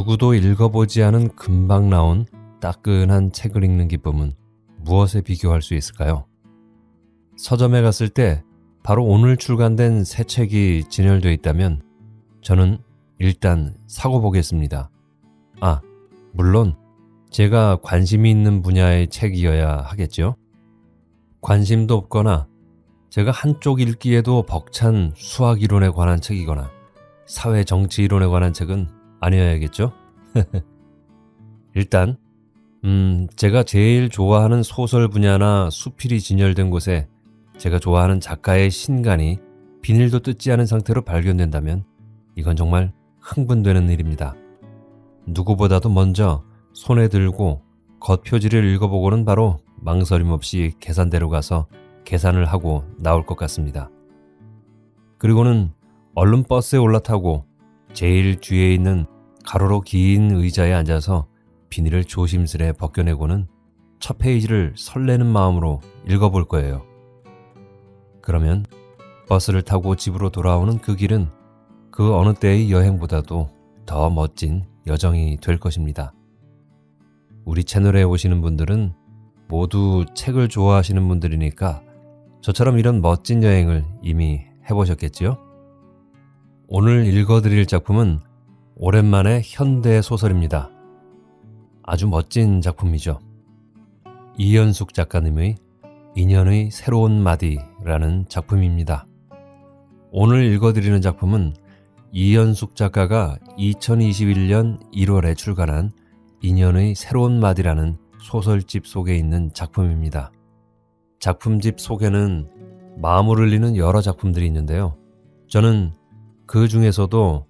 누구도 읽어보지 않은 금방 나온 따끈한 책을 읽는 기쁨은 무엇에 비교할 수 있을까요? 서점에 갔을 때 바로 오늘 출간된 새 책이 진열되어 있다면 저는 일단 사고 보겠습니다. 물론 제가 관심이 있는 분야의 책이어야 하겠죠. 관심도 없거나 제가 한쪽 읽기에도 벅찬 수학 이론에 관한 책이거나 사회 정치 이론에 관한 책은 아니어야겠죠? 일단 제가 제일 좋아하는 소설 분야나 수필이 진열된 곳에 제가 좋아하는 작가의 신간이 비닐도 뜯지 않은 상태로 발견된다면 이건 정말 흥분되는 일입니다. 누구보다도 먼저 손에 들고 겉표지를 읽어보고는 바로 망설임 없이 계산대로 가서 계산을 하고 나올 것 같습니다. 그리고는 얼른 버스에 올라타고 제일 뒤에 있는 가로로 긴 의자에 앉아서 비닐을 조심스레 벗겨내고는 첫 페이지를 설레는 마음으로 읽어볼 거예요. 그러면 버스를 타고 집으로 돌아오는 그 길은 그 어느 때의 여행보다도 더 멋진 여정이 될 것입니다. 우리 채널에 오시는 분들은 모두 책을 좋아하시는 분들이니까 저처럼 이런 멋진 여행을 이미 해보셨겠지요? 오늘 읽어드릴 작품은 오랜만에 현대 소설입니다. 아주 멋진 작품이죠. 이연숙 작가님의 인연의 새로운 마디라는 작품입니다. 오늘 읽어드리는 작품은 이연숙 작가가 2021년 1월에 출간한 인연의 새로운 마디라는 소설집 속에 있는 작품입니다. 작품집 속에는 마음을 울리는 여러 작품들이 있는데요. 저는 그 중에서도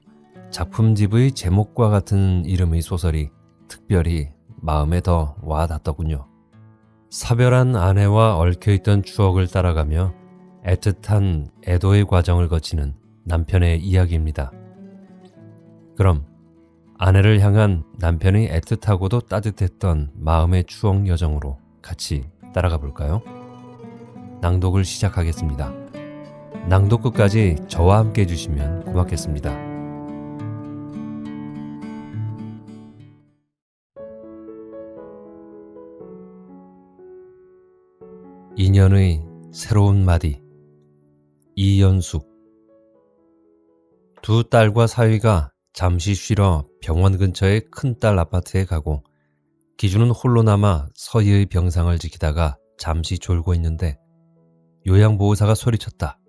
작품집의 제목과 같은 이름의 소설이 특별히 마음에 더 와닿더군요. 사별한 아내와 얽혀있던 추억을 따라가며 애틋한 애도의 과정을 거치는 남편의 이야기입니다. 그럼 아내를 향한 남편의 애틋하고도 따뜻했던 마음의 추억 여정으로 같이 따라가 볼까요? 낭독을 시작하겠습니다. 낭독 끝까지 저와 함께 해주시면 고맙겠습니다. 인연의 새로운 마디. 이연숙. 두 딸과 사위가 잠시 쉬러 병원 근처의 큰딸 아파트에 가고 기준은 홀로 남아 서희의 병상을 지키다가 잠시 졸고 있는데 요양보호사가 소리쳤다.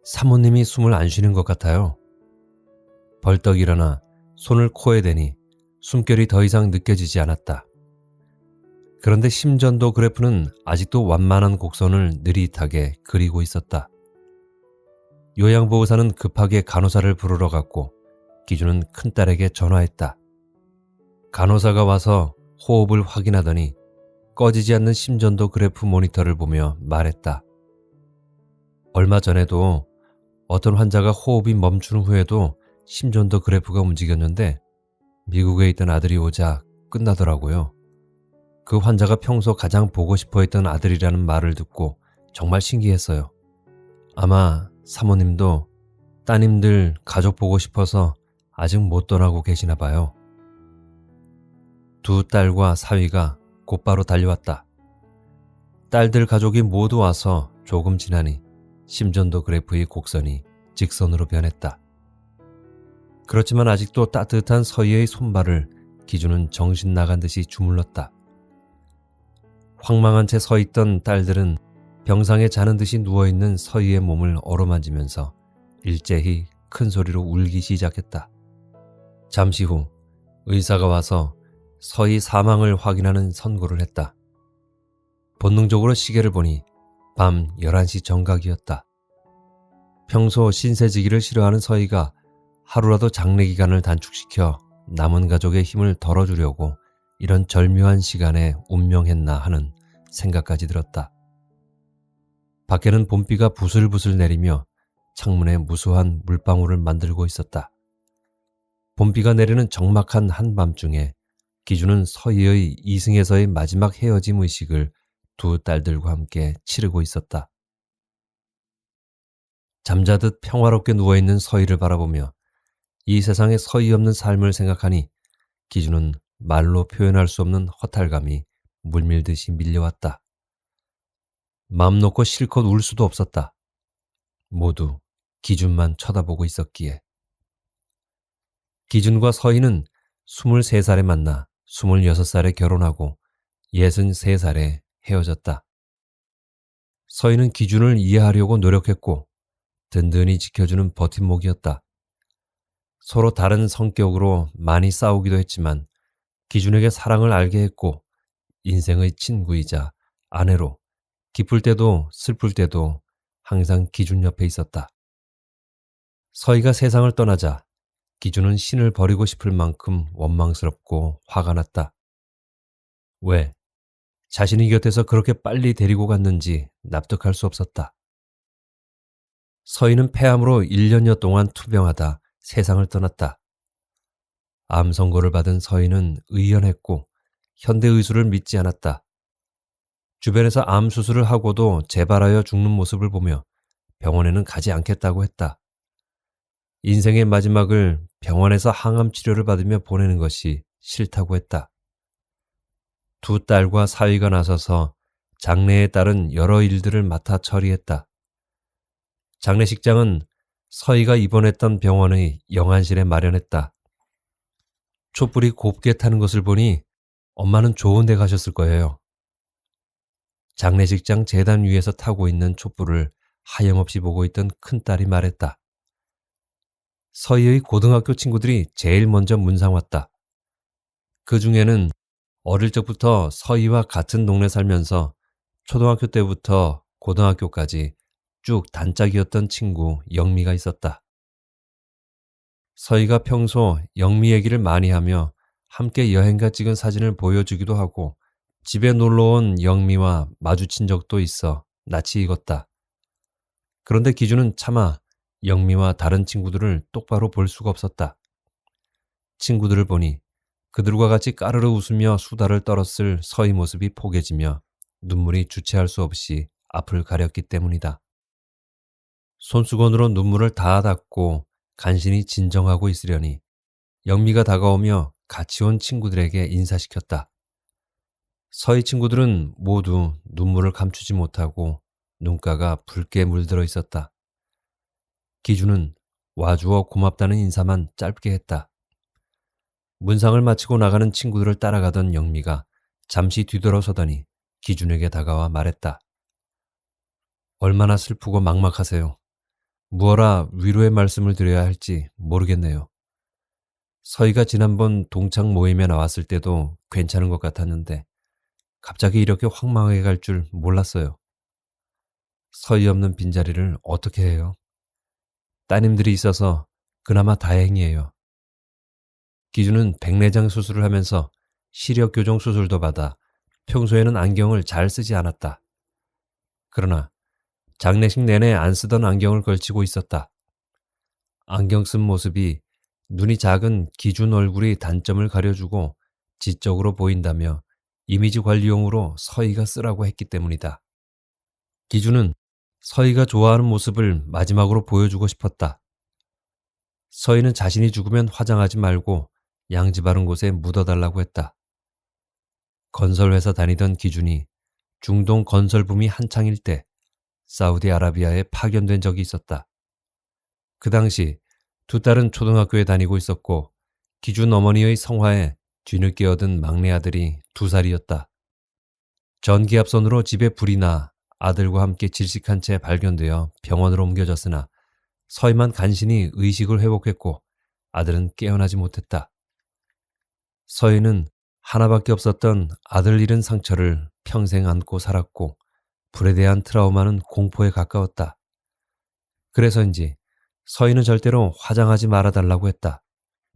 사모님이 숨을 안 쉬는 것 같아요. 벌떡 일어나 손을 코에 대니 숨결이 더 이상 느껴지지 않았다. 그런데 심전도 그래프는 아직도 완만한 곡선을 느릿하게 그리고 있었다. 요양보호사는 급하게 간호사를 부르러 갔고 기준은 큰딸에게 전화했다. 간호사가 와서 호흡을 확인하더니 꺼지지 않는 심전도 그래프 모니터를 보며 말했다. 얼마 전에도 어떤 환자가 호흡이 멈춘 후에도 심전도 그래프가 움직였는데 미국에 있던 아들이 오자 끝나더라고요. 그 환자가 평소 가장 보고 싶어 했던 아들이라는 말을 듣고 정말 신기했어요. 아마 사모님도 따님들 가족 보고 싶어서 아직 못 떠나고 계시나 봐요. 두 딸과 사위가 곧바로 달려왔다. 딸들 가족이 모두 와서 조금 지나니 심전도 그래프의 곡선이 직선으로 변했다. 그렇지만 아직도 따뜻한 서희의 손발을 기준은 정신 나간 듯이 주물렀다. 황망한 채 서 있던 딸들은 병상에 자는 듯이 누워있는 서희의 몸을 어루만지면서 일제히 큰 소리로 울기 시작했다. 잠시 후 의사가 와서 서희 사망을 확인하는 선고를 했다. 본능적으로 시계를 보니 밤 11시 정각이었다. 평소 신세지기를 싫어하는 서희가 하루라도 장례기간을 단축시켜 남은 가족의 힘을 덜어주려고 이런 절묘한 시간에 운명했나 하는 생각까지 들었다. 밖에는 봄비가 부슬부슬 내리며 창문에 무수한 물방울을 만들고 있었다. 봄비가 내리는 적막한 한밤중에 기준은 서희의 이승에서의 마지막 헤어짐 의식을 두 딸들과 함께 치르고 있었다. 잠자듯 평화롭게 누워있는 서희를 바라보며 이 세상에 서이 없는 삶을 생각하니 기준은 말로 표현할 수 없는 허탈감이 물밀듯이 밀려왔다. 맘 놓고 실컷 울 수도 없었다. 모두 기준만 쳐다보고 있었기에. 기준과 서희는 23살에 만나 26살에 결혼하고 63살에 헤어졌다. 서희는 기준을 이해하려고 노력했고 든든히 지켜주는 버팀목이었다. 서로 다른 성격으로 많이 싸우기도 했지만 기준에게 사랑을 알게 했고 인생의 친구이자 아내로 기쁠 때도 슬플 때도 항상 기준 옆에 있었다. 서희가 세상을 떠나자 기준은 신을 버리고 싶을 만큼 원망스럽고 화가 났다. 왜? 자신이 곁에서 그렇게 빨리 데리고 갔는지 납득할 수 없었다. 서희는 폐암으로 1년여 동안 투병하다 세상을 떠났다. 암 선고를 받은 서희는 의연했고 현대의술을 믿지 않았다. 주변에서 암 수술을 하고도 재발하여 죽는 모습을 보며 병원에는 가지 않겠다고 했다. 인생의 마지막을 병원에서 항암 치료를 받으며 보내는 것이 싫다고 했다. 두 딸과 사위가 나서서 장례에 따른 여러 일들을 맡아 처리했다. 장례식장은 서희가 입원했던 병원의 영안실에 마련했다. 촛불이 곱게 타는 것을 보니 엄마는 좋은 데 가셨을 거예요. 장례식장 재단 위에서 타고 있는 촛불을 하염없이 보고 있던 큰딸이 말했다. 서희의 고등학교 친구들이 제일 먼저 문상 왔다. 그 중에는 어릴 적부터 서희와 같은 동네 살면서 초등학교 때부터 고등학교까지 쭉 단짝이었던 친구 영미가 있었다. 서희가 평소 영미 얘기를 많이 하며 함께 여행가 찍은 사진을 보여주기도 하고 집에 놀러온 영미와 마주친 적도 있어 낯이 익었다. 그런데 기준은 차마 영미와 다른 친구들을 똑바로 볼 수가 없었다. 친구들을 보니 그들과 같이 까르르 웃으며 수다를 떨었을 서희 모습이 포개지며 눈물이 주체할 수 없이 앞을 가렸기 때문이다. 손수건으로 눈물을 다 닦고 간신히 진정하고 있으려니 영미가 다가오며 같이 온 친구들에게 인사시켰다. 서희 친구들은 모두 눈물을 감추지 못하고 눈가가 붉게 물들어 있었다. 기준은 와주어 고맙다는 인사만 짧게 했다. 문상을 마치고 나가는 친구들을 따라가던 영미가 잠시 뒤돌아서더니 기준에게 다가와 말했다. 얼마나 슬프고 막막하세요. 무어라 위로의 말씀을 드려야 할지 모르겠네요. 서희가 지난번 동창 모임에 나왔을 때도 괜찮은 것 같았는데 갑자기 이렇게 황망하게 갈 줄 몰랐어요. 서희 없는 빈자리를 어떻게 해요? 따님들이 있어서 그나마 다행이에요. 기준은 백내장 수술을 하면서 시력 교정 수술도 받아 평소에는 안경을 잘 쓰지 않았다. 그러나 장례식 내내 안 쓰던 안경을 걸치고 있었다. 안경 쓴 모습이 눈이 작은 기준 얼굴이 단점을 가려주고 지적으로 보인다며 이미지 관리용으로 서희가 쓰라고 했기 때문이다. 기준은 서희가 좋아하는 모습을 마지막으로 보여주고 싶었다. 서희는 자신이 죽으면 화장하지 말고 양지 바른 곳에 묻어달라고 했다. 건설회사 다니던 기준이 중동 건설붐이 한창일 때 사우디아라비아에 파견된 적이 있었다. 그 당시 두 딸은 초등학교에 다니고 있었고 기준 어머니의 성화에 뒤늦게 얻은 막내 아들이 2살이었다. 전기압선으로 집에 불이 나 아들과 함께 질식한 채 발견되어 병원으로 옮겨졌으나 서희만 간신히 의식을 회복했고 아들은 깨어나지 못했다. 서희는 하나밖에 없었던 아들 잃은 상처를 평생 안고 살았고 불에 대한 트라우마는 공포에 가까웠다. 그래서인지 서희는 절대로 화장하지 말아달라고 했다.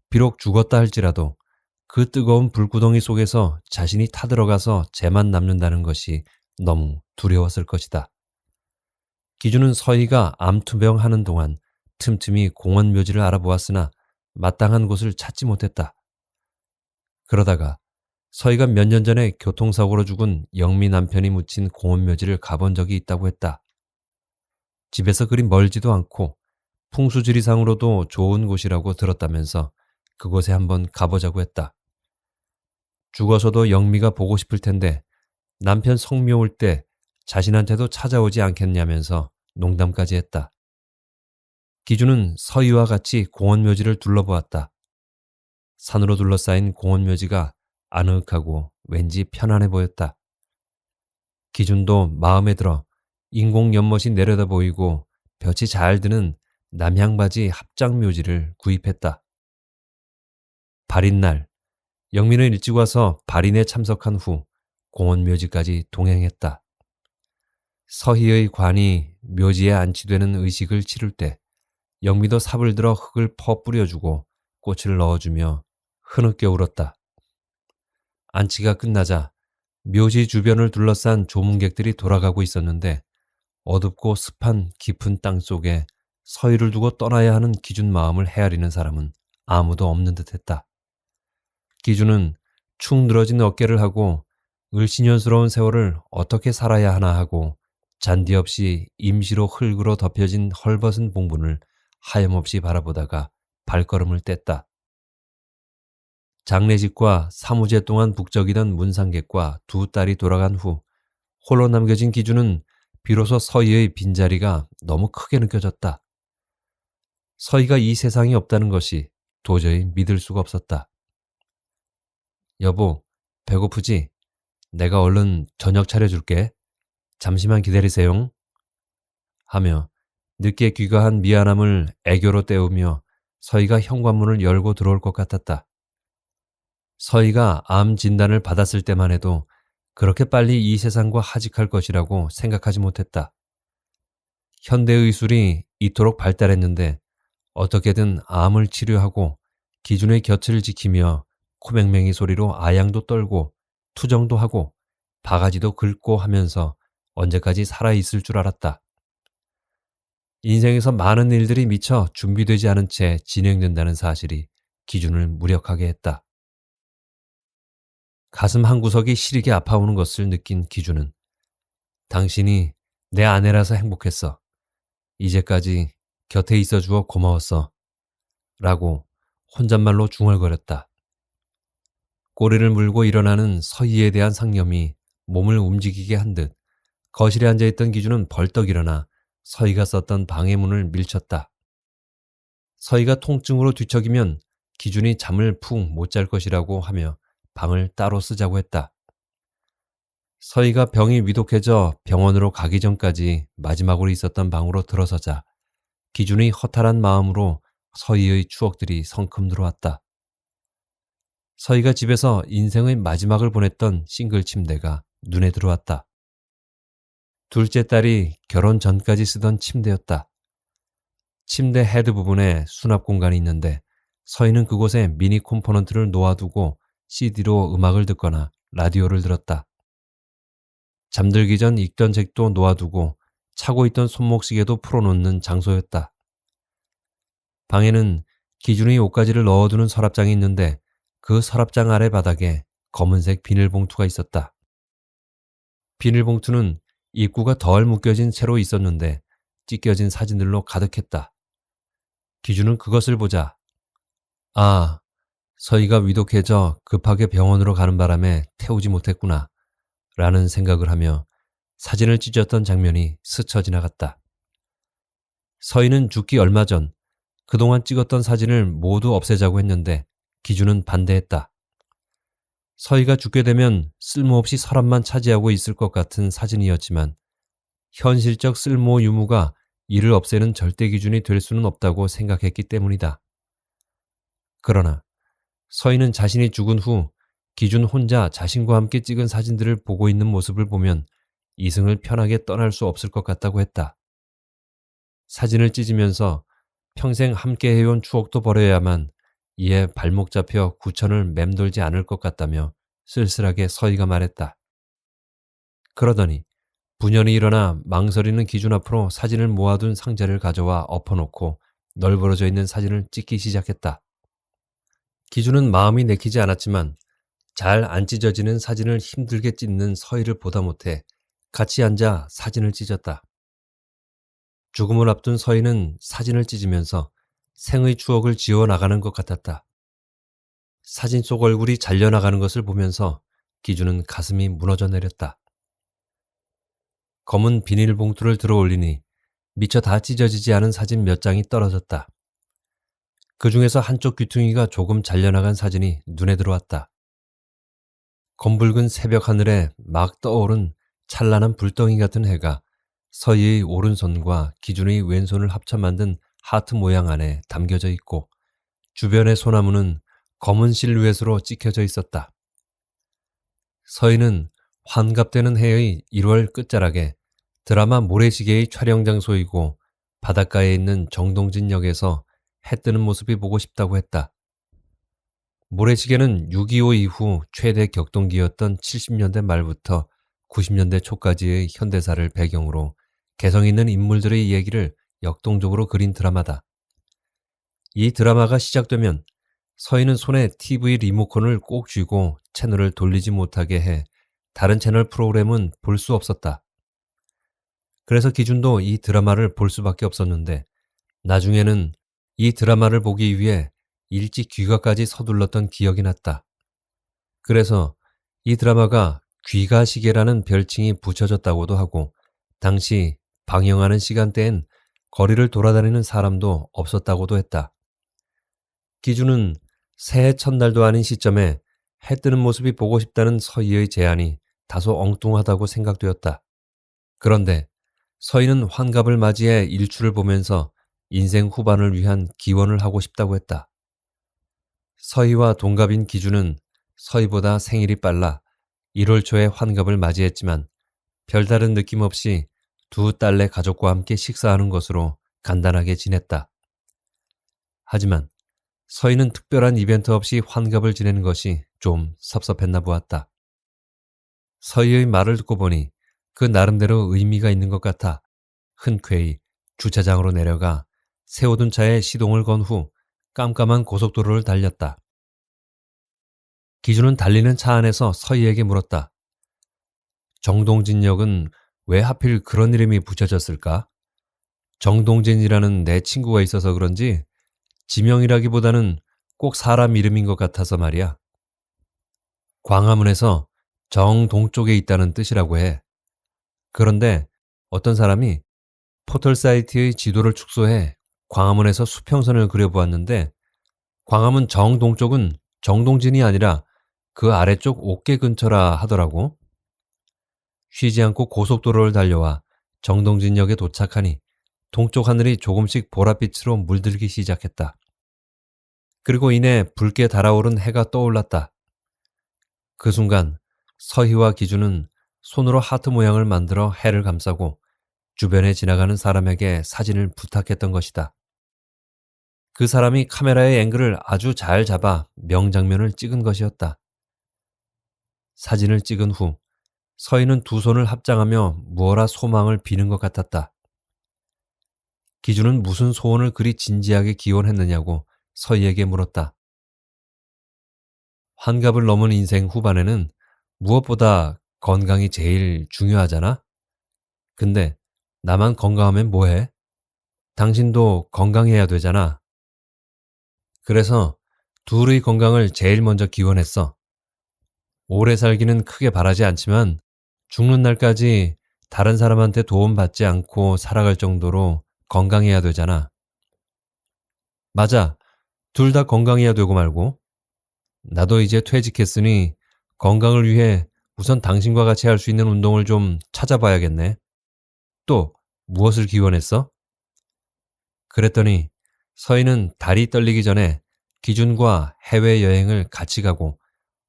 비록 죽었다 할지라도 그 뜨거운 불구덩이 속에서 자신이 타들어가서 재만 남는다는 것이 너무 두려웠을 것이다. 기준은 서희가 암투병하는 동안 틈틈이 공원 묘지를 알아보았으나 마땅한 곳을 찾지 못했다. 그러다가 서희가 몇 년 전에 교통사고로 죽은 영미 남편이 묻힌 공원 묘지를 가본 적이 있다고 했다. 집에서 그리 멀지도 않고 풍수지리상으로도 좋은 곳이라고 들었다면서 그곳에 한번 가보자고 했다. 죽어서도 영미가 보고 싶을 텐데 남편 성묘 올 때 자신한테도 찾아오지 않겠냐면서 농담까지 했다. 기준은 서희와 같이 공원묘지를 둘러보았다. 산으로 둘러싸인 공원묘지가 아늑하고 왠지 편안해 보였다. 기준도 마음에 들어 인공 연못이 내려다 보이고 볕이 잘 드는 남향바지 합장묘지를 구입했다. 발인날, 영민은 일찍 와서 발인에 참석한 후 공원묘지까지 동행했다. 서희의 관이 묘지에 안치되는 의식을 치를 때 영미도 삽을 들어 흙을 퍼 뿌려주고 꽃을 넣어주며 흐느껴 울었다. 안치가 끝나자 묘지 주변을 둘러싼 조문객들이 돌아가고 있었는데 어둡고 습한 깊은 땅 속에 서희를 두고 떠나야 하는 기준 마음을 헤아리는 사람은 아무도 없는 듯했다. 기준은 축 늘어진 어깨를 하고 을씨년스러운 세월을 어떻게 살아야 하나 하고 잔디 없이 임시로 흙으로 덮여진 헐벗은 봉분을 하염없이 바라보다가 발걸음을 뗐다. 장례식과 사무제 동안 북적이던 문상객과 두 딸이 돌아간 후 홀로 남겨진 기준은 비로소 서희의 빈자리가 너무 크게 느껴졌다. 서희가 이 세상에 없다는 것이 도저히 믿을 수가 없었다. 여보, 배고프지? 내가 얼른 저녁 차려줄게. 잠시만 기다리세요. 하며 늦게 귀가한 미안함을 애교로 때우며 서희가 현관문을 열고 들어올 것 같았다. 서희가 암 진단을 받았을 때만 해도 그렇게 빨리 이 세상과 하직할 것이라고 생각하지 못했다. 현대의술이 이토록 발달했는데 어떻게든 암을 치료하고 기준의 곁을 지키며 코맹맹이 소리로 아양도 떨고 투정도 하고 바가지도 긁고 하면서 언제까지 살아있을 줄 알았다. 인생에서 많은 일들이 미처 준비되지 않은 채 진행된다는 사실이 기준을 무력하게 했다. 가슴 한구석이 시리게 아파오는 것을 느낀 기준은 당신이 내 아내라서 행복했어. 이제까지 곁에 있어주어 고마웠어. 라고 혼잣말로 중얼거렸다. 꼬리를 물고 일어나는 서희에 대한 상념이 몸을 움직이게 한 듯 거실에 앉아있던 기준은 벌떡 일어나 서희가 썼던 방의 문을 밀쳤다. 서희가 통증으로 뒤척이면 기준이 잠을 푹 못 잘 것이라고 하며 방을 따로 쓰자고 했다. 서희가 병이 위독해져 병원으로 가기 전까지 마지막으로 있었던 방으로 들어서자 기준이 허탈한 마음으로 서희의 추억들이 성큼 들어왔다. 서희가 집에서 인생의 마지막을 보냈던 싱글 침대가 눈에 들어왔다. 둘째 딸이 결혼 전까지 쓰던 침대였다. 침대 헤드 부분에 수납 공간이 있는데 서희는 그곳에 미니 컴포넌트를 놓아두고 CD로 음악을 듣거나 라디오를 들었다. 잠들기 전 읽던 책도 놓아두고 차고 있던 손목시계도 풀어놓는 장소였다. 방에는 기준이 옷가지를 넣어두는 서랍장이 있는데 그 서랍장 아래 바닥에 검은색 비닐봉투가 있었다. 비닐봉투는 입구가 덜 묶여진 채로 있었는데 찢겨진 사진들로 가득했다. 기준은 그것을 보자 아, 서희가 위독해져 급하게 병원으로 가는 바람에 태우지 못했구나 라는 생각을 하며 사진을 찢었던 장면이 스쳐 지나갔다. 서희는 죽기 얼마 전 그동안 찍었던 사진을 모두 없애자고 했는데 기준은 반대했다. 서희가 죽게 되면 쓸모없이 서랍만 차지하고 있을 것 같은 사진이었지만 현실적 쓸모 유무가 이를 없애는 절대 기준이 될 수는 없다고 생각했기 때문이다. 그러나 서희는 자신이 죽은 후 기준 혼자 자신과 함께 찍은 사진들을 보고 있는 모습을 보면 이승을 편하게 떠날 수 없을 것 같다고 했다. 사진을 찢으면서 평생 함께 해온 추억도 버려야만 이에 발목 잡혀 구천을 맴돌지 않을 것 같다며 쓸쓸하게 서희가 말했다. 그러더니 분연히 일어나 망설이는 기준 앞으로 사진을 모아둔 상자를 가져와 엎어놓고 널브러져 있는 사진을 찍기 시작했다. 기준은 마음이 내키지 않았지만 잘 안 찢어지는 사진을 힘들게 찢는 서희를 보다 못해 같이 앉아 사진을 찢었다. 죽음을 앞둔 서희는 사진을 찢으면서 생의 추억을 지워나가는 것 같았다. 사진 속 얼굴이 잘려나가는 것을 보면서 기준은 가슴이 무너져 내렸다. 검은 비닐봉투를 들어 올리니 미처 다 찢어지지 않은 사진 몇 장이 떨어졌다. 그 중에서 한쪽 귀퉁이가 조금 잘려나간 사진이 눈에 들어왔다. 검붉은 새벽 하늘에 막 떠오른 찬란한 불덩이 같은 해가 서희의 오른손과 기준의 왼손을 합쳐 만든 하트 모양 안에 담겨져 있고 주변의 소나무는 검은 실루엣으로 찍혀져 있었다. 서희는 환갑되는 해의 1월 끝자락에 드라마 모래시계의 촬영 장소이고 바닷가에 있는 정동진역에서 해 뜨는 모습이 보고 싶다고 했다. 모래시계는 6.25 이후 최대 격동기였던 70년대 말부터 90년대 초까지의 현대사를 배경으로 개성 있는 인물들의 이야기를 역동적으로 그린 드라마다. 이 드라마가 시작되면 서희는 손에 TV 리모컨을 꼭 쥐고 채널을 돌리지 못하게 해 다른 채널 프로그램은 볼 수 없었다. 그래서 기준도 이 드라마를 볼 수밖에 없었는데 나중에는 이 드라마를 보기 위해 일찍 귀가까지 서둘렀던 기억이 났다. 그래서 이 드라마가 귀가시계라는 별칭이 붙여졌다고도 하고 당시 방영하는 시간대엔 거리를 돌아다니는 사람도 없었다고도 했다. 기준은 새해 첫날도 아닌 시점에 해 뜨는 모습이 보고 싶다는 서희의 제안이 다소 엉뚱하다고 생각되었다. 그런데 서희는 환갑을 맞이해 일출을 보면서 인생 후반을 위한 기원을 하고 싶다고 했다. 서희와 동갑인 기준은 서희보다 생일이 빨라 1월 초에 환갑을 맞이했지만 별다른 느낌 없이 두 딸내 가족과 함께 식사하는 것으로 간단하게 지냈다. 하지만 서희는 특별한 이벤트 없이 환갑을 지내는 것이 좀 섭섭했나 보았다. 서희의 말을 듣고 보니 그 나름대로 의미가 있는 것 같아 흔쾌히 주차장으로 내려가 세워둔 차에 시동을 건 후 깜깜한 고속도로를 달렸다. 기준은 달리는 차 안에서 서희에게 물었다. 정동진역은 왜 하필 그런 이름이 붙여졌을까? 정동진이라는 내 친구가 있어서 그런지 지명이라기보다는 꼭 사람 이름인 것 같아서 말이야. 광화문에서 정동쪽에 있다는 뜻이라고 해. 그런데 어떤 사람이 포털 사이트의 지도를 축소해 광화문에서 수평선을 그려보았는데 광화문 정동쪽은 정동진이 아니라 그 아래쪽 옥계 근처라 하더라고. 쉬지 않고 고속도로를 달려와 정동진역에 도착하니 동쪽 하늘이 조금씩 보랏빛으로 물들기 시작했다. 그리고 이내 붉게 달아오른 해가 떠올랐다. 그 순간 서희와 기준은 손으로 하트 모양을 만들어 해를 감싸고 주변에 지나가는 사람에게 사진을 부탁했던 것이다. 그 사람이 카메라의 앵글을 아주 잘 잡아 명장면을 찍은 것이었다. 사진을 찍은 후 서희는 두 손을 합장하며 무어라 소망을 비는 것 같았다. 기준은 무슨 소원을 그리 진지하게 기원했느냐고 서희에게 물었다. 환갑을 넘은 인생 후반에는 무엇보다 건강이 제일 중요하잖아? 근데 나만 건강하면 뭐해? 당신도 건강해야 되잖아. 그래서 둘의 건강을 제일 먼저 기원했어. 오래 살기는 크게 바라지 않지만 죽는 날까지 다른 사람한테 도움받지 않고 살아갈 정도로 건강해야 되잖아. 맞아. 둘 다 건강해야 되고 말고. 나도 이제 퇴직했으니 건강을 위해 우선 당신과 같이 할 수 있는 운동을 좀 찾아봐야겠네. 또 무엇을 기원했어? 그랬더니 서희는 다리 떨리기 전에 기준과 해외여행을 같이 가고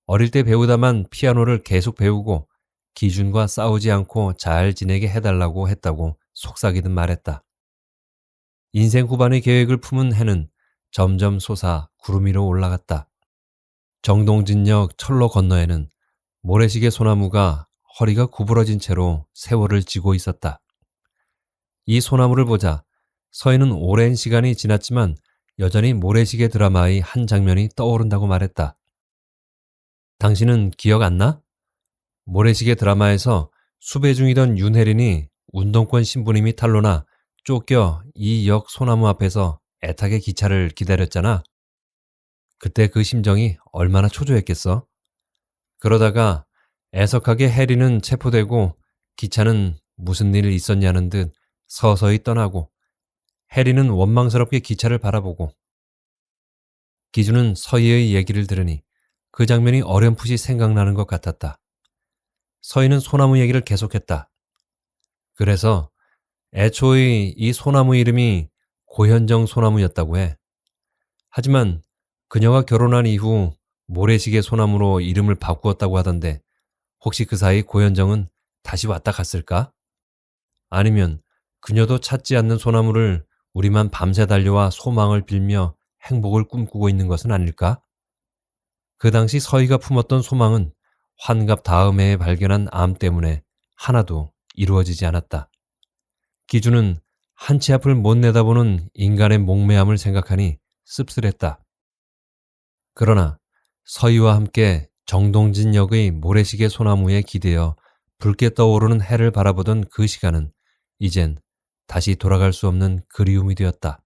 어릴 때 배우다만 피아노를 계속 배우고 기준과 싸우지 않고 잘 지내게 해달라고 했다고 속삭이듯 말했다. 인생 후반의 계획을 품은 해는 점점 솟아 구름 위로 올라갔다. 정동진역 철로 건너에는 모래시계 소나무가 허리가 구부러진 채로 세월을 지고 있었다. 이 소나무를 보자 서희는 오랜 시간이 지났지만 여전히 모래시계 드라마의 한 장면이 떠오른다고 말했다. 당신은 기억 안 나? 모래시계 드라마에서 수배 중이던 윤혜린이 운동권 신부님이 탄로나 쫓겨 이 역 소나무 앞에서 애타게 기차를 기다렸잖아. 그때 그 심정이 얼마나 초조했겠어? 그러다가 애석하게 해리는 체포되고 기차는 무슨 일 있었냐는 듯 서서히 떠나고 해리는 원망스럽게 기차를 바라보고 기준은 서희의 얘기를 들으니 그 장면이 어렴풋이 생각나는 것 같았다. 서희는 소나무 얘기를 계속했다. 그래서 애초에 이 소나무 이름이 고현정 소나무였다고 해. 하지만 그녀가 결혼한 이후 모래시계 소나무로 이름을 바꾸었다고 하던데 혹시 그 사이 고현정은 다시 왔다 갔을까? 아니면 그녀도 찾지 않는 소나무를 우리만 밤새 달려와 소망을 빌며 행복을 꿈꾸고 있는 것은 아닐까? 그 당시 서희가 품었던 소망은 환갑 다음 해에 발견한 암 때문에 하나도 이루어지지 않았다. 기준은 한치 앞을 못 내다보는 인간의 목매함을 생각하니 씁쓸했다. 그러나 서희와 함께 정동진 역의 모래시계 소나무에 기대어 붉게 떠오르는 해를 바라보던 그 시간은 이젠 다시 돌아갈 수 없는 그리움이 되었다.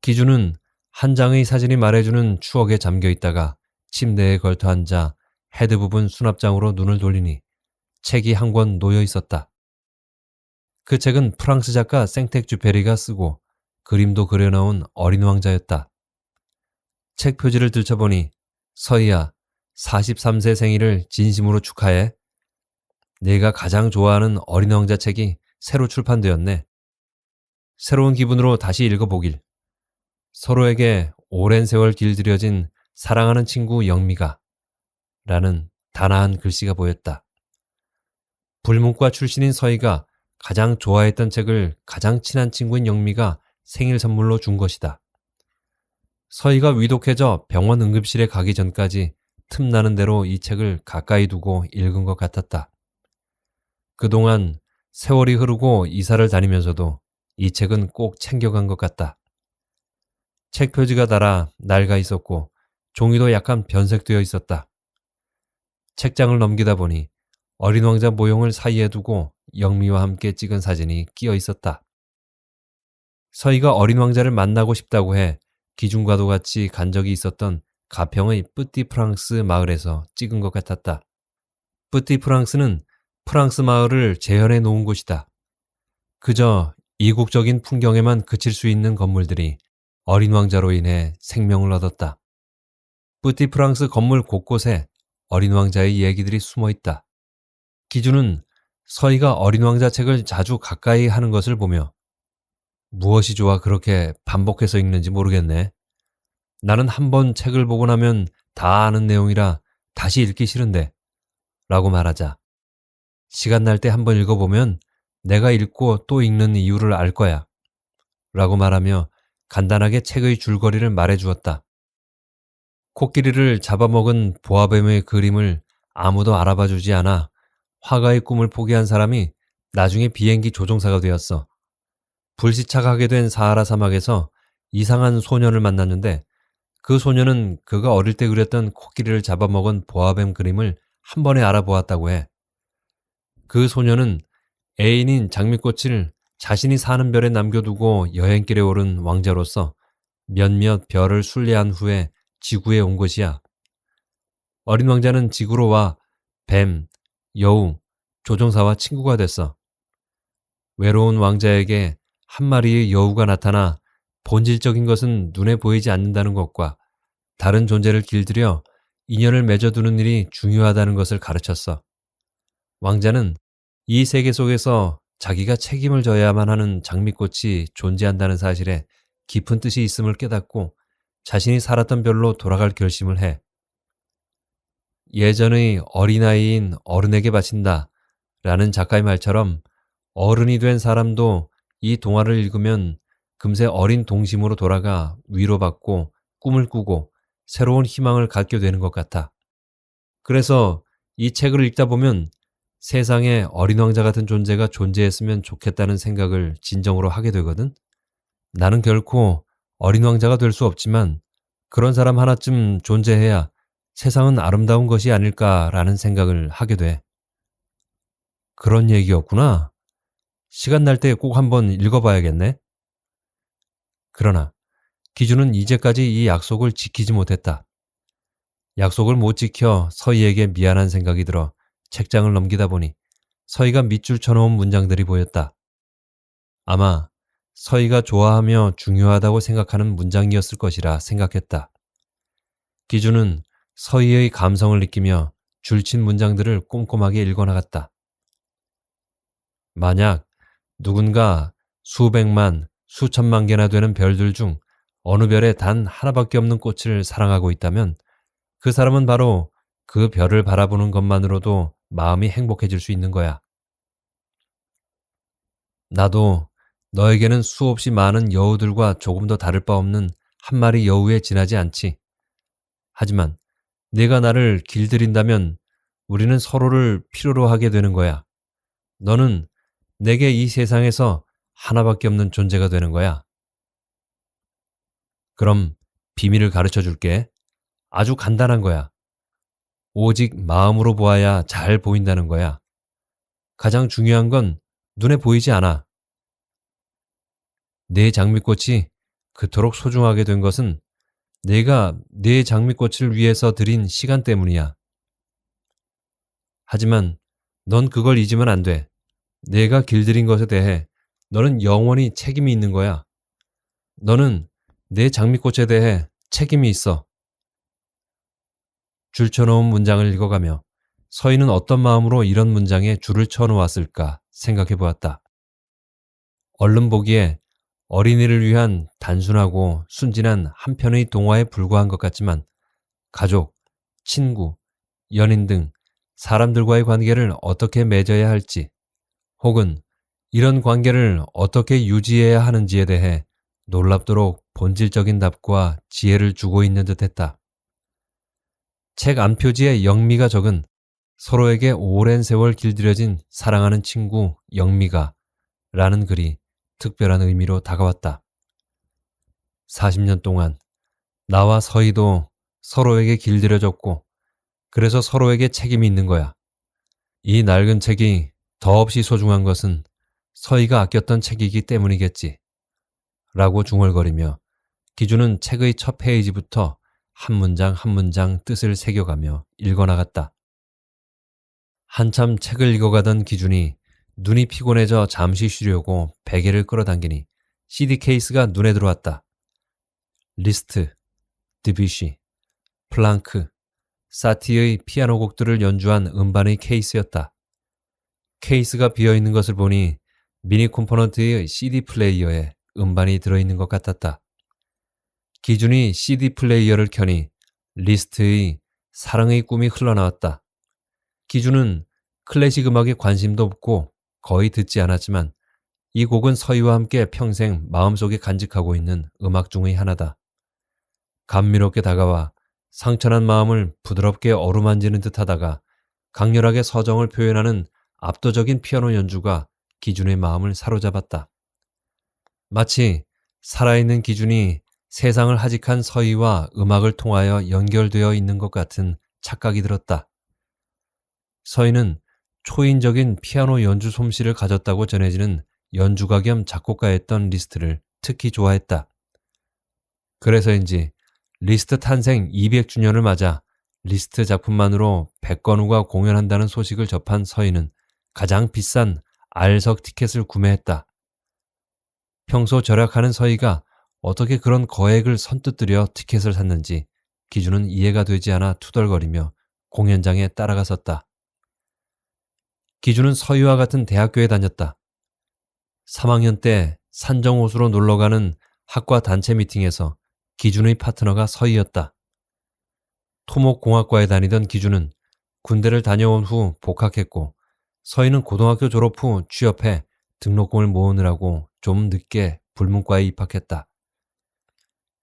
기준은 한 장의 사진이 말해주는 추억에 잠겨 있다가 침대에 걸터 앉아 헤드 부분 수납장으로 눈을 돌리니 책이 한 권 놓여 있었다. 그 책은 프랑스 작가 생텍쥐페리가 쓰고 그림도 그려놓은 어린 왕자였다. 책 표지를 들춰보니 서희야, 43세 생일을 진심으로 축하해. 내가 가장 좋아하는 어린 왕자 책이 새로 출판되었네. 새로운 기분으로 다시 읽어보길. 서로에게 오랜 세월 길들여진 사랑하는 친구 영미가 라는 단아한 글씨가 보였다. 불문과 출신인 서희가 가장 좋아했던 책을 가장 친한 친구인 영미가 생일 선물로 준 것이다. 서희가 위독해져 병원 응급실에 가기 전까지 틈나는 대로 이 책을 가까이 두고 읽은 것 같았다. 그동안 세월이 흐르고 이사를 다니면서도 이 책은 꼭 챙겨간 것 같다. 책 표지가 달아 낡아 있었고 종이도 약간 변색되어 있었다. 책장을 넘기다 보니 어린 왕자 모형을 사이에 두고 영미와 함께 찍은 사진이 끼어 있었다. 서희가 어린 왕자를 만나고 싶다고 해 기준과도 같이 간 적이 있었던 가평의 뿌띠 프랑스 마을에서 찍은 것 같았다. 뿌띠 프랑스는 프랑스 마을을 재현해 놓은 곳이다. 그저 이국적인 풍경에만 그칠 수 있는 건물들이 어린 왕자로 인해 생명을 얻었다. 뿌띠 프랑스 건물 곳곳에 어린 왕자의 얘기들이 숨어 있다. 기준은 서희가 어린 왕자 책을 자주 가까이 하는 것을 보며 무엇이 좋아 그렇게 반복해서 읽는지 모르겠네. 나는 한 번 책을 보고 나면 다 아는 내용이라 다시 읽기 싫은데 라고 말하자 시간 날 때 한 번 읽어보면 내가 읽고 또 읽는 이유를 알 거야 라고 말하며 간단하게 책의 줄거리를 말해주었다. 코끼리를 잡아먹은 보아뱀의 그림을 아무도 알아봐주지 않아 화가의 꿈을 포기한 사람이 나중에 비행기 조종사가 되었어. 불시착하게 된 사하라 사막에서 이상한 소년을 만났는데 그 소년은 그가 어릴 때 그렸던 코끼리를 잡아먹은 보아뱀 그림을 한 번에 알아보았다고 해. 그 소년은 애인인 장미꽃을 자신이 사는 별에 남겨두고 여행길에 오른 왕자로서 몇몇 별을 순례한 후에 지구에 온 것이야. 어린 왕자는 지구로 와 뱀, 여우, 조종사와 친구가 됐어. 외로운 왕자에게 한 마리의 여우가 나타나 본질적인 것은 눈에 보이지 않는다는 것과 다른 존재를 길들여 인연을 맺어두는 일이 중요하다는 것을 가르쳤어. 왕자는 이 세계 속에서 자기가 책임을 져야만 하는 장미꽃이 존재한다는 사실에 깊은 뜻이 있음을 깨닫고 자신이 살았던 별로 돌아갈 결심을 해. 예전의 어린아이인 어른에게 바친다 라는 작가의 말처럼 어른이 된 사람도 이 동화를 읽으면 금세 어린 동심으로 돌아가 위로받고 꿈을 꾸고 새로운 희망을 갖게 되는 것 같아. 그래서 이 책을 읽다 보면 세상에 어린 왕자 같은 존재가 존재했으면 좋겠다는 생각을 진정으로 하게 되거든. 나는 결코 어린 왕자가 될 수 없지만 그런 사람 하나쯤 존재해야 세상은 아름다운 것이 아닐까라는 생각을 하게 돼. 그런 얘기였구나. 시간 날 때 꼭 한번 읽어봐야겠네. 그러나 기준은 이제까지 이 약속을 지키지 못했다. 약속을 못 지켜 서희에게 미안한 생각이 들어 책장을 넘기다 보니 서희가 밑줄 쳐놓은 문장들이 보였다. 아마 서희가 좋아하며 중요하다고 생각하는 문장이었을 것이라 생각했다. 기준은 서희의 감성을 느끼며 줄친 문장들을 꼼꼼하게 읽어나갔다. 만약 누군가 수백만, 수천만 개나 되는 별들 중 어느 별에 단 하나밖에 없는 꽃을 사랑하고 있다면 그 사람은 바로 그 별을 바라보는 것만으로도 마음이 행복해질 수 있는 거야. 나도 너에게는 수없이 많은 여우들과 조금도 다를 바 없는 한 마리 여우에 지나지 않지. 하지만 네가 나를 길들인다면 우리는 서로를 필요로 하게 되는 거야. 너는 내게 이 세상에서 하나밖에 없는 존재가 되는 거야. 그럼 비밀을 가르쳐 줄게. 아주 간단한 거야. 오직 마음으로 보아야 잘 보인다는 거야. 가장 중요한 건 눈에 보이지 않아. 내 장미꽃이 그토록 소중하게 된 것은 내가 내 장미꽃을 위해서 들인 시간 때문이야. 하지만 넌 그걸 잊으면 안 돼. 내가 길들인 것에 대해 너는 영원히 책임이 있는 거야. 너는 내 장미꽃에 대해 책임이 있어. 줄쳐놓은 문장을 읽어가며 서희는 어떤 마음으로 이런 문장에 줄을 쳐놓았을까 생각해 보았다. 얼른 보기에 어린이를 위한 단순하고 순진한 한 편의 동화에 불과한 것 같지만 가족, 친구, 연인 등 사람들과의 관계를 어떻게 맺어야 할지 혹은 이런 관계를 어떻게 유지해야 하는지에 대해 놀랍도록 본질적인 답과 지혜를 주고 있는 듯했다. 책 안표지에 영미가 적은 서로에게 오랜 세월 길들여진 사랑하는 친구 영미가 라는 글이 특별한 의미로 다가왔다. 40년 동안 나와 서희도 서로에게 길들여졌고 그래서 서로에게 책임이 있는 거야. 이 낡은 책이 더없이 소중한 것은 서희가 아꼈던 책이기 때문이겠지. 라고 중얼거리며 기준은 책의 첫 페이지부터 한 문장 한 문장 뜻을 새겨가며 읽어나갔다. 한참 책을 읽어가던 기준이 눈이 피곤해져 잠시 쉬려고 베개를 끌어당기니 CD 케이스가 눈에 들어왔다. 리스트, 드뷔시, 플랑크, 사티의 피아노 곡들을 연주한 음반의 케이스였다. 케이스가 비어있는 것을 보니 미니 컴포넌트의 CD 플레이어에 음반이 들어있는 것 같았다. 기준이 CD 플레이어를 켜니 리스트의 사랑의 꿈이 흘러나왔다. 기준은 클래식 음악에 관심도 없고 거의 듣지 않았지만 이 곡은 서희와 함께 평생 마음속에 간직하고 있는 음악 중의 하나다. 감미롭게 다가와 상처난 마음을 부드럽게 어루만지는 듯하다가 강렬하게 서정을 표현하는 압도적인 피아노 연주가 기준의 마음을 사로잡았다. 마치 살아있는 기준이 세상을 하직한 서희와 음악을 통하여 연결되어 있는 것 같은 착각이 들었다. 서희는 초인적인 피아노 연주 솜씨를 가졌다고 전해지는 연주가 겸 작곡가였던 리스트를 특히 좋아했다. 그래서인지 리스트 탄생 200주년을 맞아 리스트 작품만으로 백건우가 공연한다는 소식을 접한 서희는 가장 비싼 R석 티켓을 구매했다. 평소 절약하는 서희가 어떻게 그런 거액을 선뜻 들여 티켓을 샀는지 기준은 이해가 되지 않아 투덜거리며 공연장에 따라갔었다. 기준은 서희와 같은 대학교에 다녔다. 3학년 때 산정호수로 놀러가는 학과 단체 미팅에서 기준의 파트너가 서희였다. 토목공학과에 다니던 기준은 군대를 다녀온 후 복학했고 서희는 고등학교 졸업 후 취업해 등록금을 모으느라고 좀 늦게 불문과에 입학했다.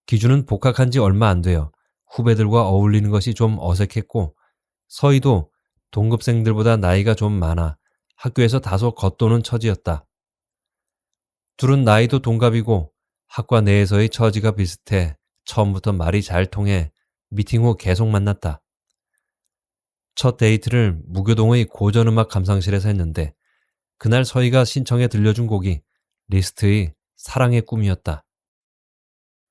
기준은 복학한 지 얼마 안 되어 후배들과 어울리는 것이 좀 어색했고 서희도 동급생들보다 나이가 좀 많아 학교에서 다소 겉도는 처지였다. 둘은 나이도 동갑이고 학과 내에서의 처지가 비슷해 처음부터 말이 잘 통해 미팅 후 계속 만났다. 첫 데이트를 무교동의 고전음악 감상실에서 했는데 그날 서희가 신청해 들려준 곡이 리스트의 사랑의 꿈이었다.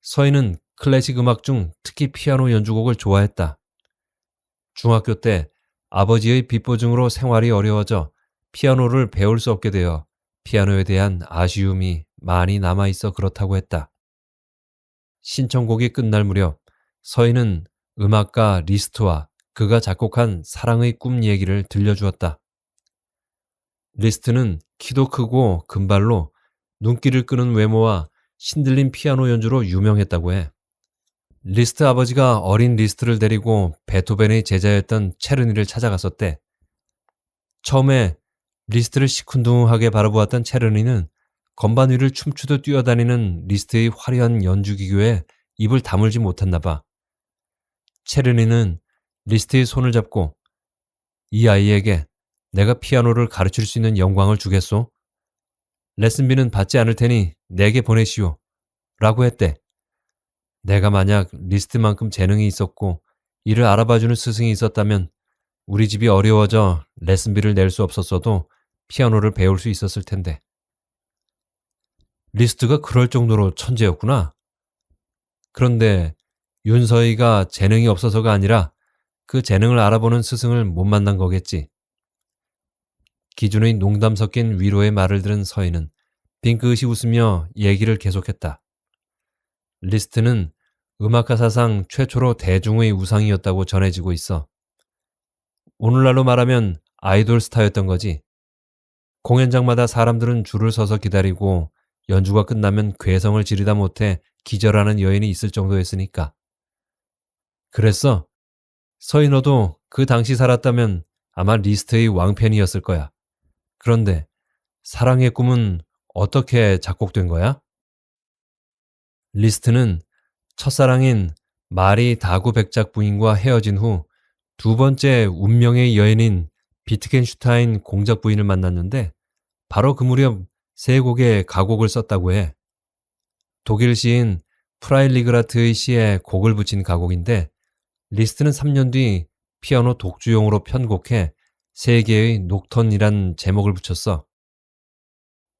서희는 클래식 음악 중 특히 피아노 연주곡을 좋아했다. 중학교 때 아버지의 빚보증으로 생활이 어려워져 피아노를 배울 수 없게 되어 피아노에 대한 아쉬움이 많이 남아있어 그렇다고 했다. 신청곡이 끝날 무렵 서희는 음악가 리스트와 그가 작곡한 사랑의 꿈 얘기를 들려주었다. 리스트는 키도 크고 금발로 눈길을 끄는 외모와 신들린 피아노 연주로 유명했다고 해. 리스트 아버지가 어린 리스트를 데리고 베토벤의 제자였던 체르니를 찾아갔었대. 처음에 리스트를 시큰둥하게 바라보았던 체르니는 건반 위를 춤추듯 뛰어다니는 리스트의 화려한 연주 기교에 입을 다물지 못했나 봐. 체르니는 리스트의 손을 잡고 이 아이에게 내가 피아노를 가르칠 수 있는 영광을 주겠소? 레슨비는 받지 않을 테니 내게 보내시오. 라고 했대. 내가 만약 리스트만큼 재능이 있었고 이를 알아봐주는 스승이 있었다면 우리 집이 어려워져 레슨비를 낼 수 없었어도 피아노를 배울 수 있었을 텐데. 리스트가 그럴 정도로 천재였구나. 그런데 윤서희가 재능이 없어서가 아니라 그 재능을 알아보는 스승을 못 만난 거겠지. 기준의 농담 섞인 위로의 말을 들은 서희는 빙긋이 웃으며 얘기를 계속했다. 리스트는 음악가 사상 최초로 대중의 우상이었다고 전해지고 있어. 오늘날로 말하면 아이돌 스타였던 거지. 공연장마다 사람들은 줄을 서서 기다리고 연주가 끝나면 괴성을 지르다 못해 기절하는 여인이 있을 정도였으니까. 그랬어. 서희 너도 그 당시 살았다면 아마 리스트의 왕팬이었을 거야. 그런데 사랑의 꿈은 어떻게 작곡된 거야? 리스트는 첫사랑인 마리 다구백작 부인과 헤어진 후 두 번째 운명의 여인인 비트겐슈타인 공작 부인을 만났는데 바로 그 무렵 세 곡의 가곡을 썼다고 해. 독일 시인 프라일리그라트의 시에 곡을 붙인 가곡인데 리스트는 3년 뒤 피아노 독주용으로 편곡해 세 개의 녹턴이란 제목을 붙였어.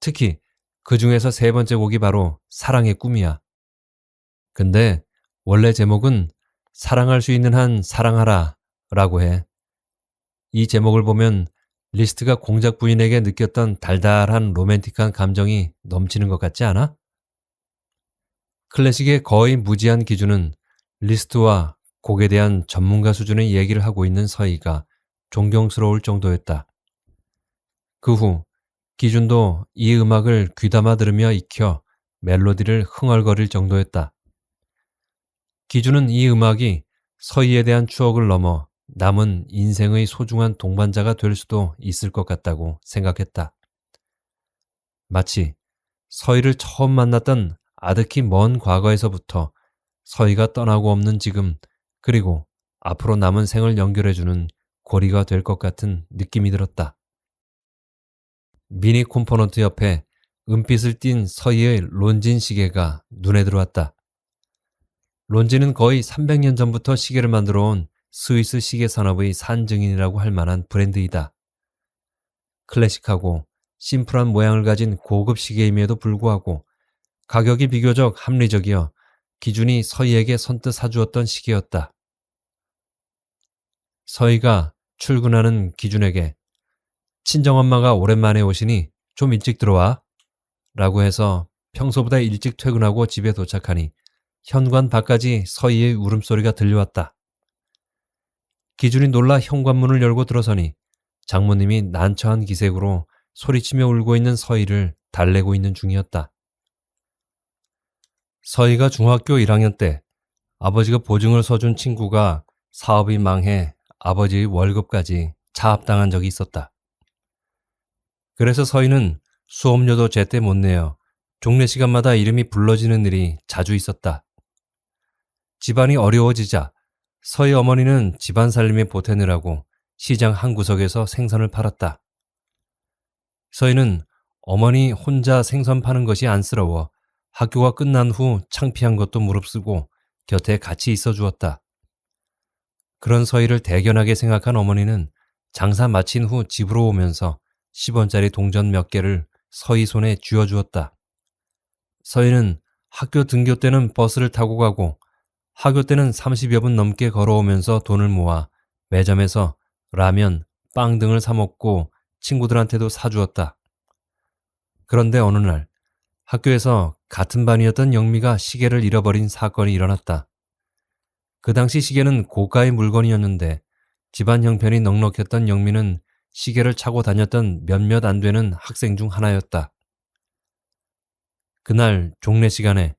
특히 그 중에서 세 번째 곡이 바로 사랑의 꿈이야. 근데 원래 제목은 사랑할 수 있는 한 사랑하라 라고 해. 이 제목을 보면 리스트가 공작 부인에게 느꼈던 달달한 로맨틱한 감정이 넘치는 것 같지 않아? 클래식의 거의 무지한 기준은 리스트와 곡에 대한 전문가 수준의 얘기를 하고 있는 서희가 존경스러울 정도였다. 그 후 기준도 이 음악을 귀담아 들으며 익혀 멜로디를 흥얼거릴 정도였다. 기준은 이 음악이 서희에 대한 추억을 넘어 남은 인생의 소중한 동반자가 될 수도 있을 것 같다고 생각했다. 마치 서희를 처음 만났던 아득히 먼 과거에서부터 서희가 떠나고 없는 지금 그리고 앞으로 남은 생을 연결해주는 고리가 될 것 같은 느낌이 들었다. 미니 콤포넌트 옆에 은빛을 띤 서희의 론진 시계가 눈에 들어왔다. 론진은 거의 300년 전부터 시계를 만들어 온 스위스 시계 산업의 산증인이라고 할 만한 브랜드이다. 클래식하고 심플한 모양을 가진 고급 시계임에도 불구하고 가격이 비교적 합리적이어 기준이 서희에게 선뜻 사주었던 시계였다. 서희가 출근하는 기준에게 친정엄마가 오랜만에 오시니 좀 일찍 들어와 라고 해서 평소보다 일찍 퇴근하고 집에 도착하니 현관 밖까지 서희의 울음소리가 들려왔다. 기준이 놀라 현관문을 열고 들어서니 장모님이 난처한 기색으로 소리치며 울고 있는 서희를 달래고 있는 중이었다. 서희가 중학교 1학년 때 아버지가 보증을 서준 친구가 사업이 망해 아버지의 월급까지 차압당한 적이 있었다. 그래서 서희는 수업료도 제때 못 내어 종례 시간마다 이름이 불러지는 일이 자주 있었다. 집안이 어려워지자 서희 어머니는 집안 살림에 보태느라고 시장 한 구석에서 생선을 팔았다. 서희는 어머니 혼자 생선 파는 것이 안쓰러워 학교가 끝난 후 창피한 것도 무릅쓰고 곁에 같이 있어 주었다. 그런 서희를 대견하게 생각한 어머니는 장사 마친 후 집으로 오면서 10원짜리 동전 몇 개를 서희 손에 쥐어주었다. 서희는 학교 등교 때는 버스를 타고 가고 하교 때는 30여 분 넘게 걸어오면서 돈을 모아 매점에서 라면, 빵 등을 사 먹고 친구들한테도 사주었다. 그런데 어느 날 학교에서 같은 반이었던 영미가 시계를 잃어버린 사건이 일어났다. 그 당시 시계는 고가의 물건이었는데 집안 형편이 넉넉했던 영미는 시계를 차고 다녔던 몇몇 안 되는 학생 중 하나였다. 그날 종례 시간에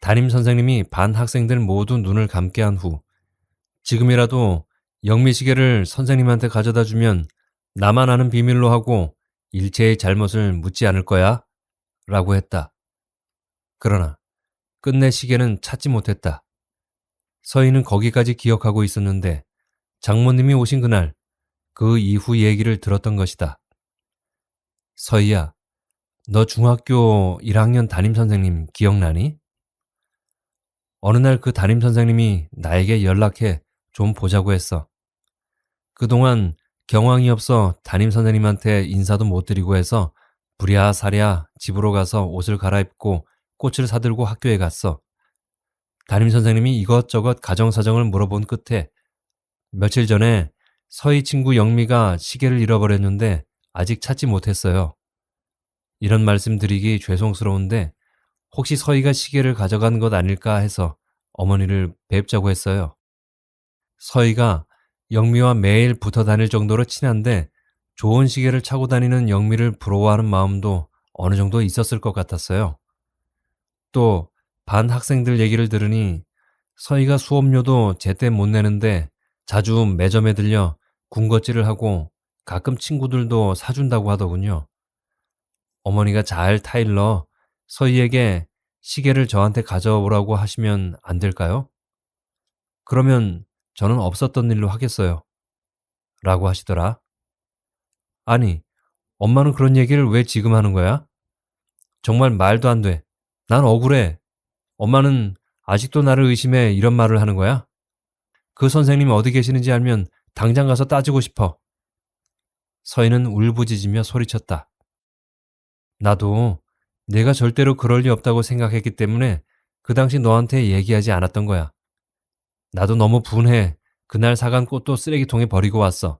담임 선생님이 반 학생들 모두 눈을 감게 한 후 지금이라도 영미 시계를 선생님한테 가져다 주면 나만 아는 비밀로 하고 일체의 잘못을 묻지 않을 거야 라고 했다. 그러나 끝내 시계는 찾지 못했다. 서희는 거기까지 기억하고 있었는데 장모님이 오신 그날 그 이후 얘기를 들었던 것이다. 서희야, 너 중학교 1학년 담임선생님 기억나니? 어느 날 그 담임선생님이 나에게 연락해 좀 보자고 했어. 그동안 경황이 없어 담임선생님한테 인사도 못 드리고 해서 부랴사랴 집으로 가서 옷을 갈아입고 꽃을 사들고 학교에 갔어. 담임선생님이 이것저것 가정사정을 물어본 끝에 며칠 전에 서희 친구 영미가 시계를 잃어버렸는데 아직 찾지 못했어요. 이런 말씀 드리기 죄송스러운데 혹시 서희가 시계를 가져간 것 아닐까 해서 어머니를 뵙자고 했어요. 서희가 영미와 매일 붙어 다닐 정도로 친한데 좋은 시계를 차고 다니는 영미를 부러워하는 마음도 어느 정도 있었을 것 같았어요. 또 반 학생들 얘기를 들으니 서희가 수업료도 제때 못 내는데 자주 매점에 들려 군것질을 하고 가끔 친구들도 사준다고 하더군요. 어머니가 잘 타일러 서희에게 시계를 저한테 가져오라고 하시면 안 될까요? 그러면 저는 없었던 일로 하겠어요. 라고 하시더라. 아니, 엄마는 그런 얘기를 왜 지금 하는 거야? 정말 말도 안 돼. 난 억울해. 엄마는 아직도 나를 의심해 이런 말을 하는 거야? 그 선생님이 어디 계시는지 알면 당장 가서 따지고 싶어. 서희는 울부짖으며 소리쳤다. 나도 내가 절대로 그럴 리 없다고 생각했기 때문에 그 당시 너한테 얘기하지 않았던 거야. 나도 너무 분해. 그날 사간 꽃도 쓰레기통에 버리고 왔어.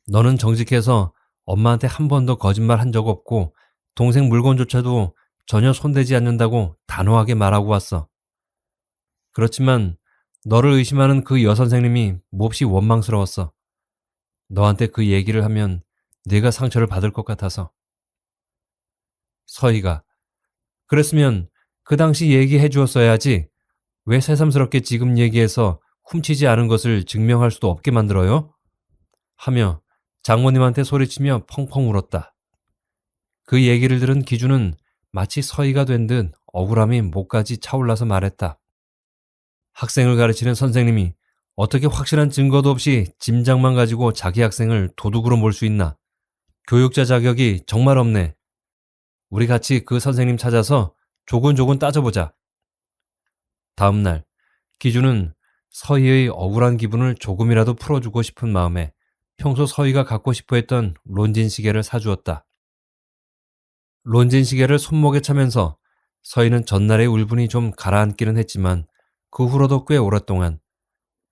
너는 정직해서 엄마한테 한 번도 거짓말 한 적 없고 동생 물건조차도 전혀 손대지 않는다고 단호하게 말하고 왔어. 그렇지만 너를 의심하는 그 여선생님이 몹시 원망스러웠어. 너한테 그 얘기를 하면 네가 상처를 받을 것 같아서. 서희가 그랬으면 그 당시 얘기해 주었어야지. 왜 새삼스럽게 지금 얘기해서 훔치지 않은 것을 증명할 수도 없게 만들어요? 하며 장모님한테 소리치며 펑펑 울었다. 그 얘기를 들은 기준은 마치 서희가 된 듯 억울함이 목까지 차올라서 말했다. 학생을 가르치는 선생님이 어떻게 확실한 증거도 없이 짐작만 가지고 자기 학생을 도둑으로 몰 수 있나? 교육자 자격이 정말 없네. 우리 같이 그 선생님 찾아서 조곤조곤 따져보자. 다음 날 기준은 서희의 억울한 기분을 조금이라도 풀어주고 싶은 마음에 평소 서희가 갖고 싶어 했던 론진 시계를 사주었다. 론진 시계를 손목에 차면서 서희는 전날의 울분이 좀 가라앉기는 했지만 그 후로도 꽤 오랫동안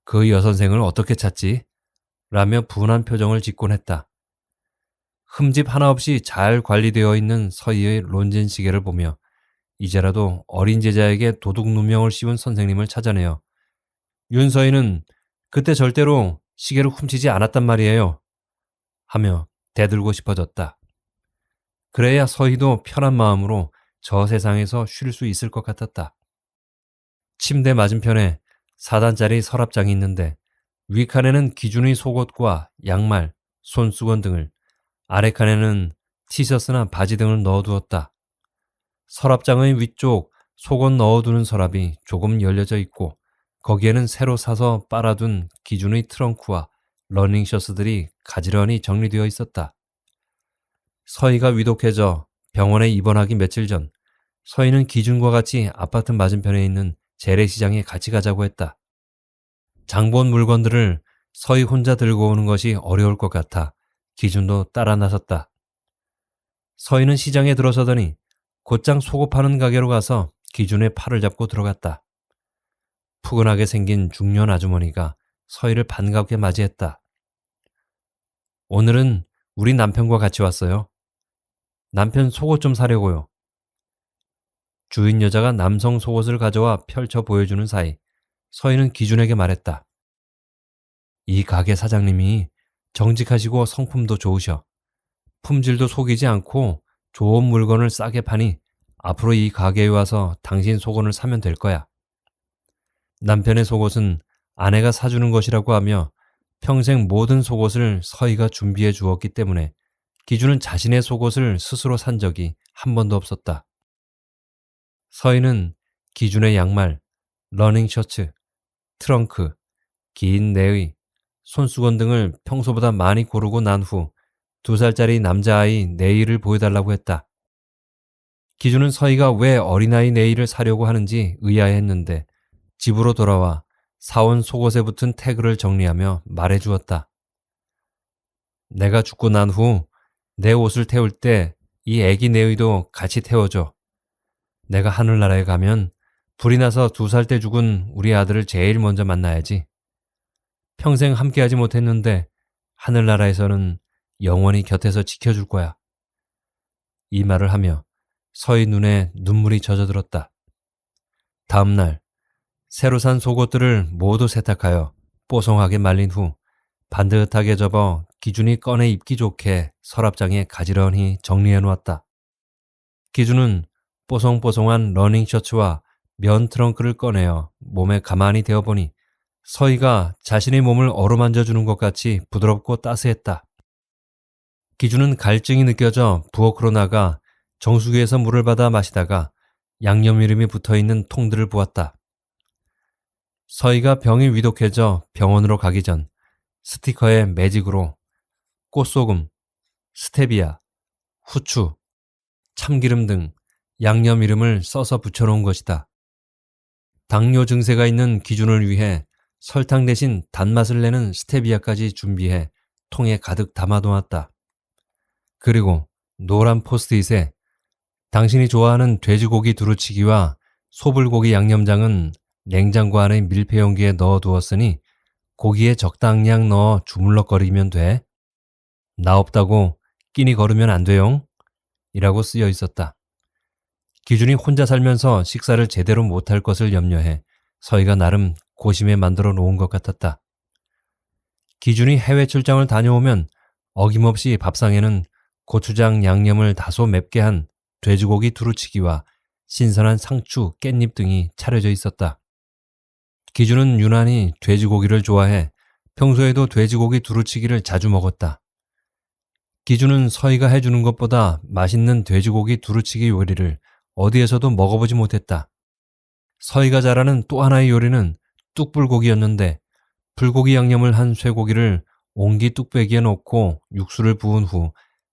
그 여선생을 어떻게 찾지? 라며 분한 표정을 짓곤 했다. 흠집 하나 없이 잘 관리되어 있는 서희의 론진 시계를 보며 이제라도 어린 제자에게 도둑 누명을 씌운 선생님을 찾아내어 윤서희는 그때 절대로 시계를 훔치지 않았단 말이에요. 하며 대들고 싶어졌다. 그래야 서희도 편한 마음으로 저 세상에서 쉴 수 있을 것 같았다. 침대 맞은편에 4단짜리 서랍장이 있는데 위칸에는 기준의 속옷과 양말, 손수건 등을, 아래칸에는 티셔츠나 바지 등을 넣어두었다. 서랍장의 위쪽 속옷 넣어두는 서랍이 조금 열려져 있고 거기에는 새로 사서 빨아둔 기준의 트렁크와 러닝셔츠들이 가지런히 정리되어 있었다. 서희가 위독해져 병원에 입원하기 며칠 전 서희는 기준과 같이 아파트 맞은편에 있는 재래시장에 같이 가자고 했다. 장본 물건들을 서희 혼자 들고 오는 것이 어려울 것 같아 기준도 따라 나섰다. 서희는 시장에 들어서더니 곧장 속옷 파는 가게로 가서 기준의 팔을 잡고 들어갔다. 푸근하게 생긴 중년 아주머니가 서희를 반갑게 맞이했다. 오늘은 우리 남편과 같이 왔어요. 남편 속옷 좀 사려고요. 주인 여자가 남성 속옷을 가져와 펼쳐 보여주는 사이 서희는 기준에게 말했다. 이 가게 사장님이 정직하시고 성품도 좋으셔. 품질도 속이지 않고 좋은 물건을 싸게 파니 앞으로 이 가게에 와서 당신 속옷을 사면 될 거야. 남편의 속옷은 아내가 사주는 것이라고 하며 평생 모든 속옷을 서희가 준비해 주었기 때문에 기준은 자신의 속옷을 스스로 산 적이 한 번도 없었다. 서희는 기준의 양말, 러닝 셔츠, 트렁크, 긴 내의, 손수건 등을 평소보다 많이 고르고 난 후 2살짜리 남자아이 네일을 보여달라고 했다. 기준은 서희가 왜 어린아이 네일을 사려고 하는지 의아해했는데 집으로 돌아와 사온 속옷에 붙은 태그를 정리하며 말해주었다. 내가 죽고 난 후 내 옷을 태울 때 이 애기 네의도 같이 태워줘. 내가 하늘나라에 가면 불이 나서 2살 때 죽은 우리 아들을 제일 먼저 만나야지. 평생 함께하지 못했는데 하늘나라에서는 영원히 곁에서 지켜줄 거야. 이 말을 하며 서희 눈에 눈물이 젖어들었다. 다음 날 새로 산 속옷들을 모두 세탁하여 뽀송하게 말린 후 반듯하게 접어 기준이 꺼내 입기 좋게 서랍장에 가지런히 정리해 놓았다. 기준은 뽀송뽀송한 러닝 셔츠와 면 트렁크를 꺼내어 몸에 가만히 대어보니 서희가 자신의 몸을 어루만져 주는 것 같이 부드럽고 따스했다. 기준은 갈증이 느껴져 부엌으로 나가 정수기에서 물을 받아 마시다가 양념 이름이 붙어있는 통들을 보았다. 서희가 병이 위독해져 병원으로 가기 전 스티커에 매직으로 꽃소금, 스테비아, 후추, 참기름 등 양념 이름을 써서 붙여놓은 것이다. 당뇨 증세가 있는 기준을 위해 설탕 대신 단맛을 내는 스테비아까지 준비해 통에 가득 담아놓았다. 그리고 노란 포스트잇에 당신이 좋아하는 돼지고기 두루치기와 소불고기 양념장은 냉장고 안의 밀폐 용기에 넣어두었으니 고기에 적당량 넣어 주물럭거리면 돼. 나 없다고 끼니 거르면 안 돼요. 이라고 쓰여 있었다. 기준이 혼자 살면서 식사를 제대로 못할 것을 염려해 서희가 나름 고심해 만들어 놓은 것 같았다. 기준이 해외 출장을 다녀오면 어김없이 밥상에는 고추장 양념을 다소 맵게 한 돼지고기 두루치기와 신선한 상추, 깻잎 등이 차려져 있었다. 기준은 유난히 돼지고기를 좋아해 평소에도 돼지고기 두루치기를 자주 먹었다. 기준은 서희가 해주는 것보다 맛있는 돼지고기 두루치기 요리를 어디에서도 먹어보지 못했다. 서희가 잘하는 또 하나의 요리는 뚝불고기였는데 불고기 양념을 한 쇠고기를 옹기 뚝배기에 넣고 육수를 부은 후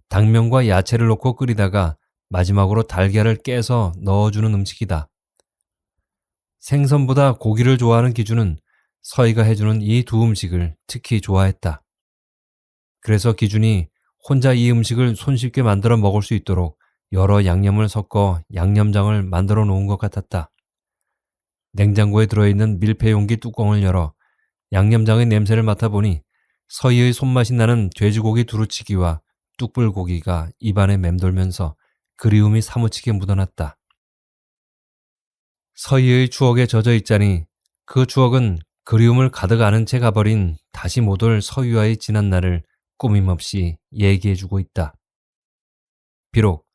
당면과 야채를 넣고 끓이다가 마지막으로 달걀을 깨서 넣어주는 음식이다. 생선보다 고기를 좋아하는 기준은 서희가 해주는 이 두 음식을 특히 좋아했다. 그래서 기준이 혼자 이 음식을 손쉽게 만들어 먹을 수 있도록 여러 양념을 섞어 양념장을 만들어 놓은 것 같았다. 냉장고에 들어있는 밀폐 용기 뚜껑을 열어 양념장의 냄새를 맡아보니 서희의 손맛이 나는 돼지고기 두루치기와 뚝불고기가 입안에 맴돌면서 그리움이 사무치게 묻어났다. 서희의 추억에 젖어 있자니 그 추억은 그리움을 가득 안은 채 가버린 다시 못 올 서희와의 지난 날을 꾸밈없이 얘기해주고 있다. 비록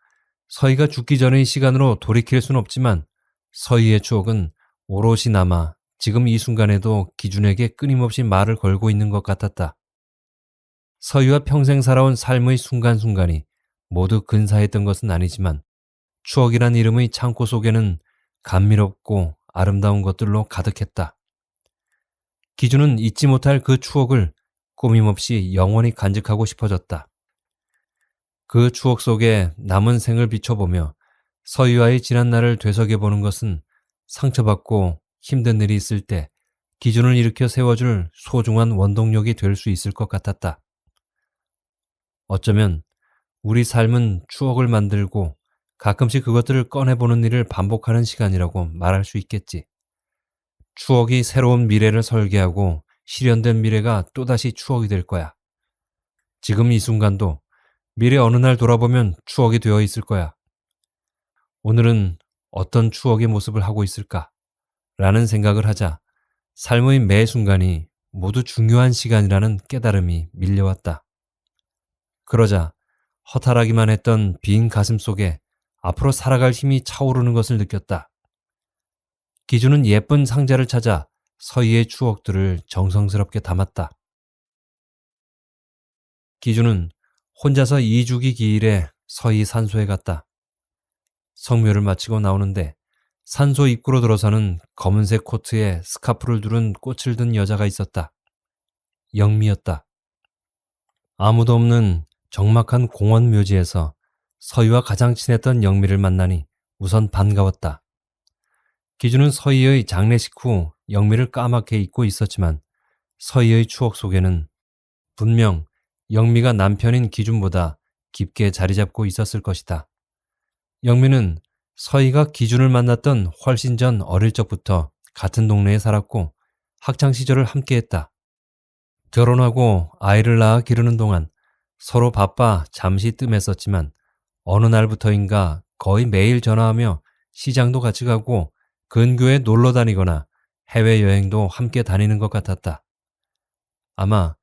서희가 죽기 전의 시간으로 돌이킬 순 없지만 서희의 추억은 오롯이 남아 지금 이 순간에도 기준에게 끊임없이 말을 걸고 있는 것 같았다. 서희와 평생 살아온 삶의 순간순간이 모두 근사했던 것은 아니지만 추억이란 이름의 창고 속에는 감미롭고 아름다운 것들로 가득했다. 기준은 잊지 못할 그 추억을 꾸밈없이 영원히 간직하고 싶어졌다. 그 추억 속에 남은 생을 비춰보며 서희와의 지난 날을 되새겨보는 것은 상처받고 힘든 일이 있을 때 기준을 일으켜 세워줄 소중한 원동력이 될 수 있을 것 같았다. 어쩌면 우리 삶은 추억을 만들고 가끔씩 그것들을 꺼내보는 일을 반복하는 시간이라고 말할 수 있겠지. 추억이 새로운 미래를 설계하고 실현된 미래가 또다시 추억이 될 거야. 지금 이 순간도 미래 어느 날 돌아보면 추억이 되어 있을 거야. 오늘은 어떤 추억의 모습을 하고 있을까? 라는 생각을 하자 삶의 매 순간이 모두 중요한 시간이라는 깨달음이 밀려왔다. 그러자 허탈하기만 했던 빈 가슴 속에 앞으로 살아갈 힘이 차오르는 것을 느꼈다. 기준은 예쁜 상자를 찾아 서희의 추억들을 정성스럽게 담았다. 기준은 혼자서 2주기 기일에 서희 산소에 갔다. 성묘를 마치고 나오는데 산소 입구로 들어서는 검은색 코트에 스카프를 두른 꽃을 든 여자가 있었다. 영미였다. 아무도 없는 적막한 공원 묘지에서 서희와 가장 친했던 영미를 만나니 우선 반가웠다. 기준은 서희의 장례식 후 영미를 까맣게 잊고 있었지만 서희의 추억 속에는 분명 영미가 남편인 기준보다 깊게 자리 잡고 있었을 것이다. 영미는 서희가 기준을 만났던 훨씬 전 어릴 적부터 같은 동네에 살았고 학창 시절을 함께했다. 결혼하고 아이를 낳아 기르는 동안 서로 바빠 잠시 뜸했었지만 어느 날부터인가 거의 매일 전화하며 시장도 같이 가고 근교에 놀러 다니거나 해외여행도 함께 다니는 것 같았다. 아마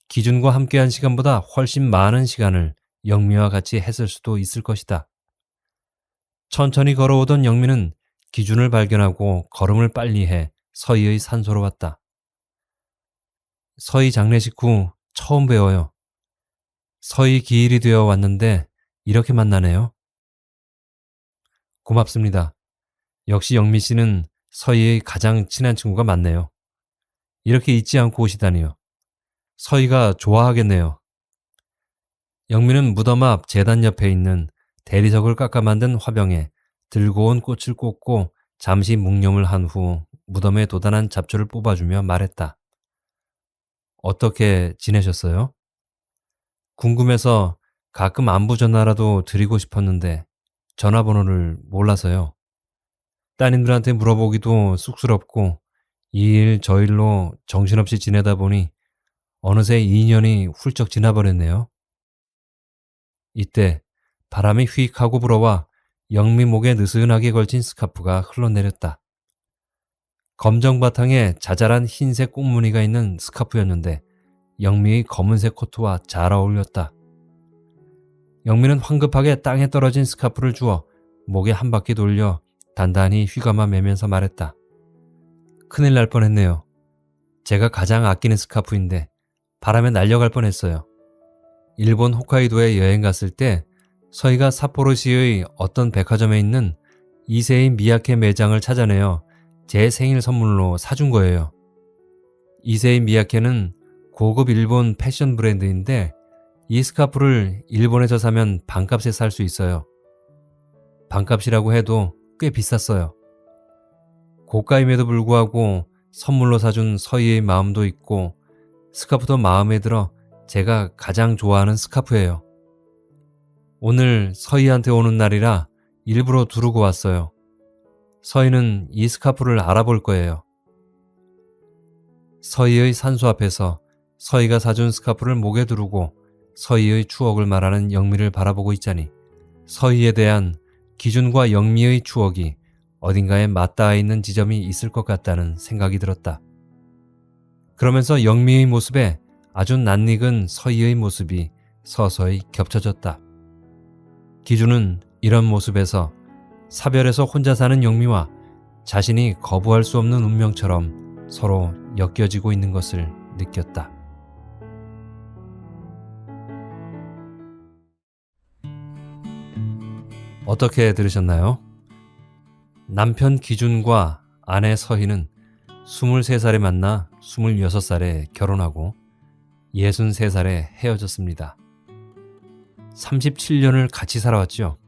기준과 함께한 시간보다 훨씬 많은 시간을 영미와 같이 했을 수도 있을 것이다. 천천히 걸어오던 영미는 기준을 발견하고 걸음을 빨리 해 서희의 산소로 왔다. 서희 장례식 후 처음 뵈어요. 서희 기일이 되어 왔는데 이렇게 만나네요. 고맙습니다. 역시 영미 씨는 서희의 가장 친한 친구가 맞네요. 이렇게 잊지 않고 오시다니요. 서희가 좋아하겠네요. 영미는 무덤 앞 제단 옆에 있는 대리석을 깎아 만든 화병에 들고 온 꽃을 꽂고 잠시 묵념을 한 후 무덤에 도단한 잡초를 뽑아주며 말했다. 어떻게 지내셨어요? 궁금해서 가끔 안부 전화라도 드리고 싶었는데 전화번호를 몰라서요. 따님들한테 물어보기도 쑥스럽고 이 일 저 일로 정신없이 지내다 보니 어느새 2년이 훌쩍 지나버렸네요. 이때 바람이 휙 하고 불어와 영미 목에 느슨하게 걸친 스카프가 흘러내렸다. 검정 바탕에 자잘한 흰색 꽃무늬가 있는 스카프였는데 영미의 검은색 코트와 잘 어울렸다. 영미는 황급하게 땅에 떨어진 스카프를 주워 목에 한 바퀴 돌려 단단히 휘감아 매면서 말했다. 큰일 날 뻔했네요. 제가 가장 아끼는 스카프인데 바람에 날려갈 뻔했어요. 일본 홋카이도에 여행 갔을 때 서희가 삿포로시의 어떤 백화점에 있는 이세이 미야케 매장을 찾아내어 제 생일 선물로 사준 거예요. 이세이 미야케는 고급 일본 패션 브랜드인데 이 스카프를 일본에서 사면 반값에 살 수 있어요. 반값이라고 해도 꽤 비쌌어요. 고가임에도 불구하고 선물로 사준 서희의 마음도 있고 스카프도 마음에 들어 제가 가장 좋아하는 스카프예요. 오늘 서희한테 오는 날이라 일부러 두르고 왔어요. 서희는 이 스카프를 알아볼 거예요. 서희의 산소 앞에서 서희가 사준 스카프를 목에 두르고 서희의 추억을 말하는 영미를 바라보고 있자니 서희에 대한 기준과 영미의 추억이 어딘가에 맞닿아 있는 지점이 있을 것 같다는 생각이 들었다. 그러면서 영미의 모습에 아주 낯익은 서희의 모습이 서서히 겹쳐졌다. 기준은 이런 모습에서 사별에서 혼자 사는 영미와 자신이 거부할 수 없는 운명처럼 서로 엮여지고 있는 것을 느꼈다. 어떻게 들으셨나요? 남편 기준과 아내 서희는 23살에 만나 26살에 결혼하고 63살에 헤어졌습니다. 37년을 같이 살아왔죠.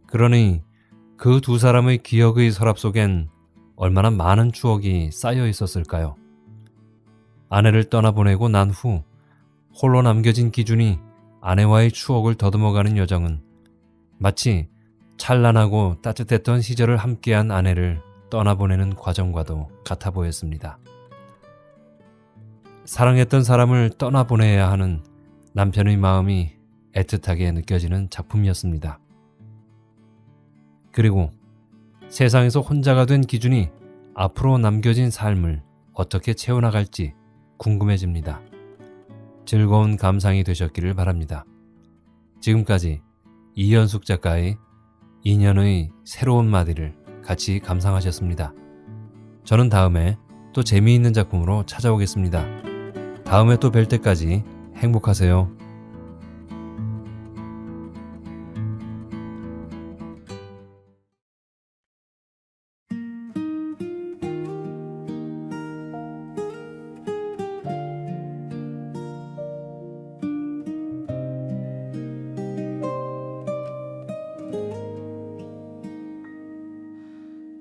그러니 그 두 사람의 기억의 서랍 속엔 얼마나 많은 추억이 쌓여 있었을까요? 아내를 떠나보내고 난 후 홀로 남겨진 기준이 아내와의 추억을 더듬어가는 여정은 마치 찬란하고 따뜻했던 시절을 함께한 아내를 떠나보내는 과정과도 같아 보였습니다. 사랑했던 사람을 떠나보내야 하는 남편의 마음이 애틋하게 느껴지는 작품이었습니다. 그리고 세상에서 혼자가 된 기준이 앞으로 남겨진 삶을 어떻게 채워나갈지 궁금해집니다. 즐거운 감상이 되셨기를 바랍니다. 지금까지 이현숙 작가의 인연의 새로운 마디를 같이 감상하셨습니다. 저는 다음에 또 재미있는 작품으로 찾아오겠습니다. 다음에 또 뵐 때까지 행복하세요.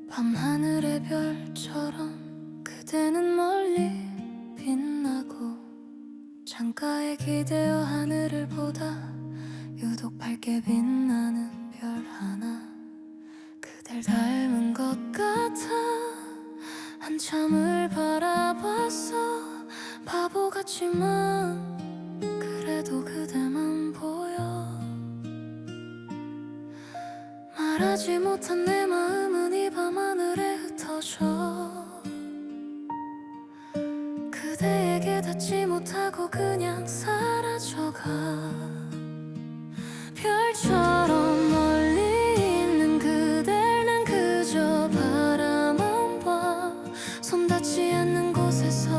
밤하늘의 별처럼 그대는 멀리 빛나고 창가에 기대어 하늘을 보다 유독 밝게 빛나는 별 하나 그댈 닮은 것 같아 한참을 바라봤어 바보 같지만 그래도 그대만 보여 말하지 못한 내 마음은 이 밤하늘에 흩어져 그대에게 닿지 못하고 그냥 사라져가 별처럼 멀리 있는 그댈 난 그저 바라만 봐 손 닿지 않는 곳에서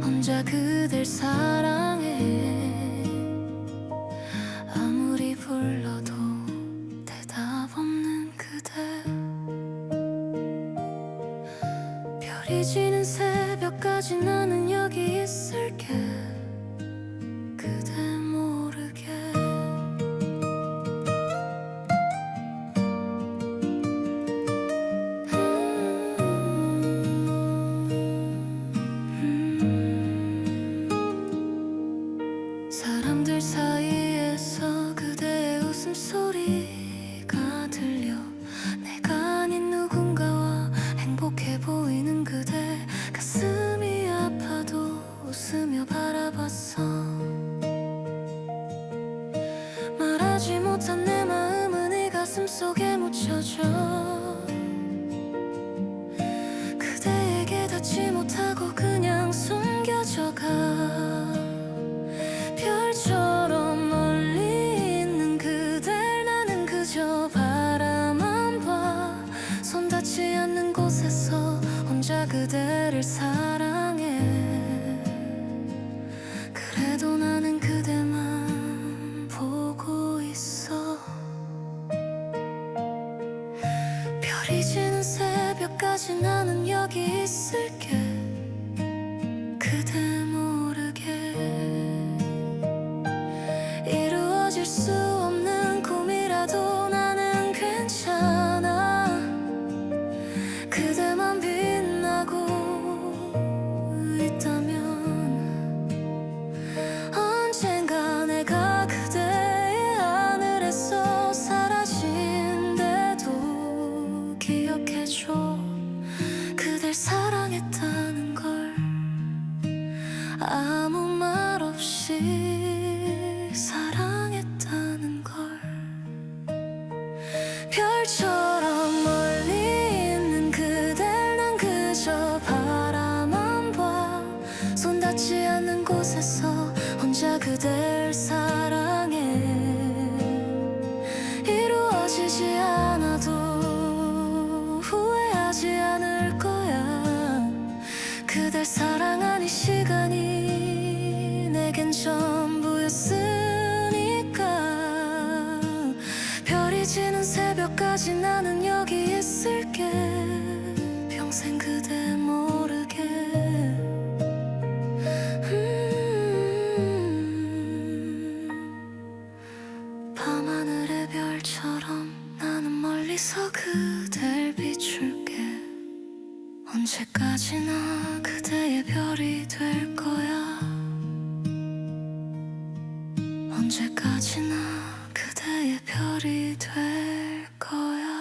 혼자 그댈 사랑해 아무리 불러도 대답 없는 그대 별이 지는 새벽까지 나는 여기 있을게 그대 모르게 사람들 사이에서 그대의 웃음소리가 들려 내가 아닌 누군가와 행복해 보이는 그대 가슴이 아파도 웃으며 바라봤어 말하지 못한 내 마음은 이 가슴 속에 묻혀져 그대에게 닿지 못하고 그냥 숨겨져가 별처럼 멀리 있는 그댈 나는 그저 바라만 봐 손 닿지 않는 곳에서 혼자 그대를 사랑해 그래도 나는 그대만 보고 있어 별이 지는 새벽까지 나는 여기 있을게 그대 모르게 이루어질 수 없는 꿈이라도 나는 괜찮아 그대만 빛나고 있다면 언젠가 내가 그대의 하늘에서 사라진대도 기억해줘 그댈 사랑했다는 걸 아무 말 없이 사랑했다는 걸 별처럼 멀리 있는 그댈 난 그저 바라만 봐 손 닿지 않는 곳에서 혼자 그댈 사랑해 이루어지지 않아도 후회하지 않을 거야 그댈 사랑한 이 시간이 내겐 전부였으니까 별이 지는 새벽까지 나는 여기 있을게 평생 그대 모르게 밤하늘의 별처럼 나는 멀리서 그댈 비출게 언제까지나 그대의 별이 될 거야 언제 언제까지나 그대의 별이 될 거야.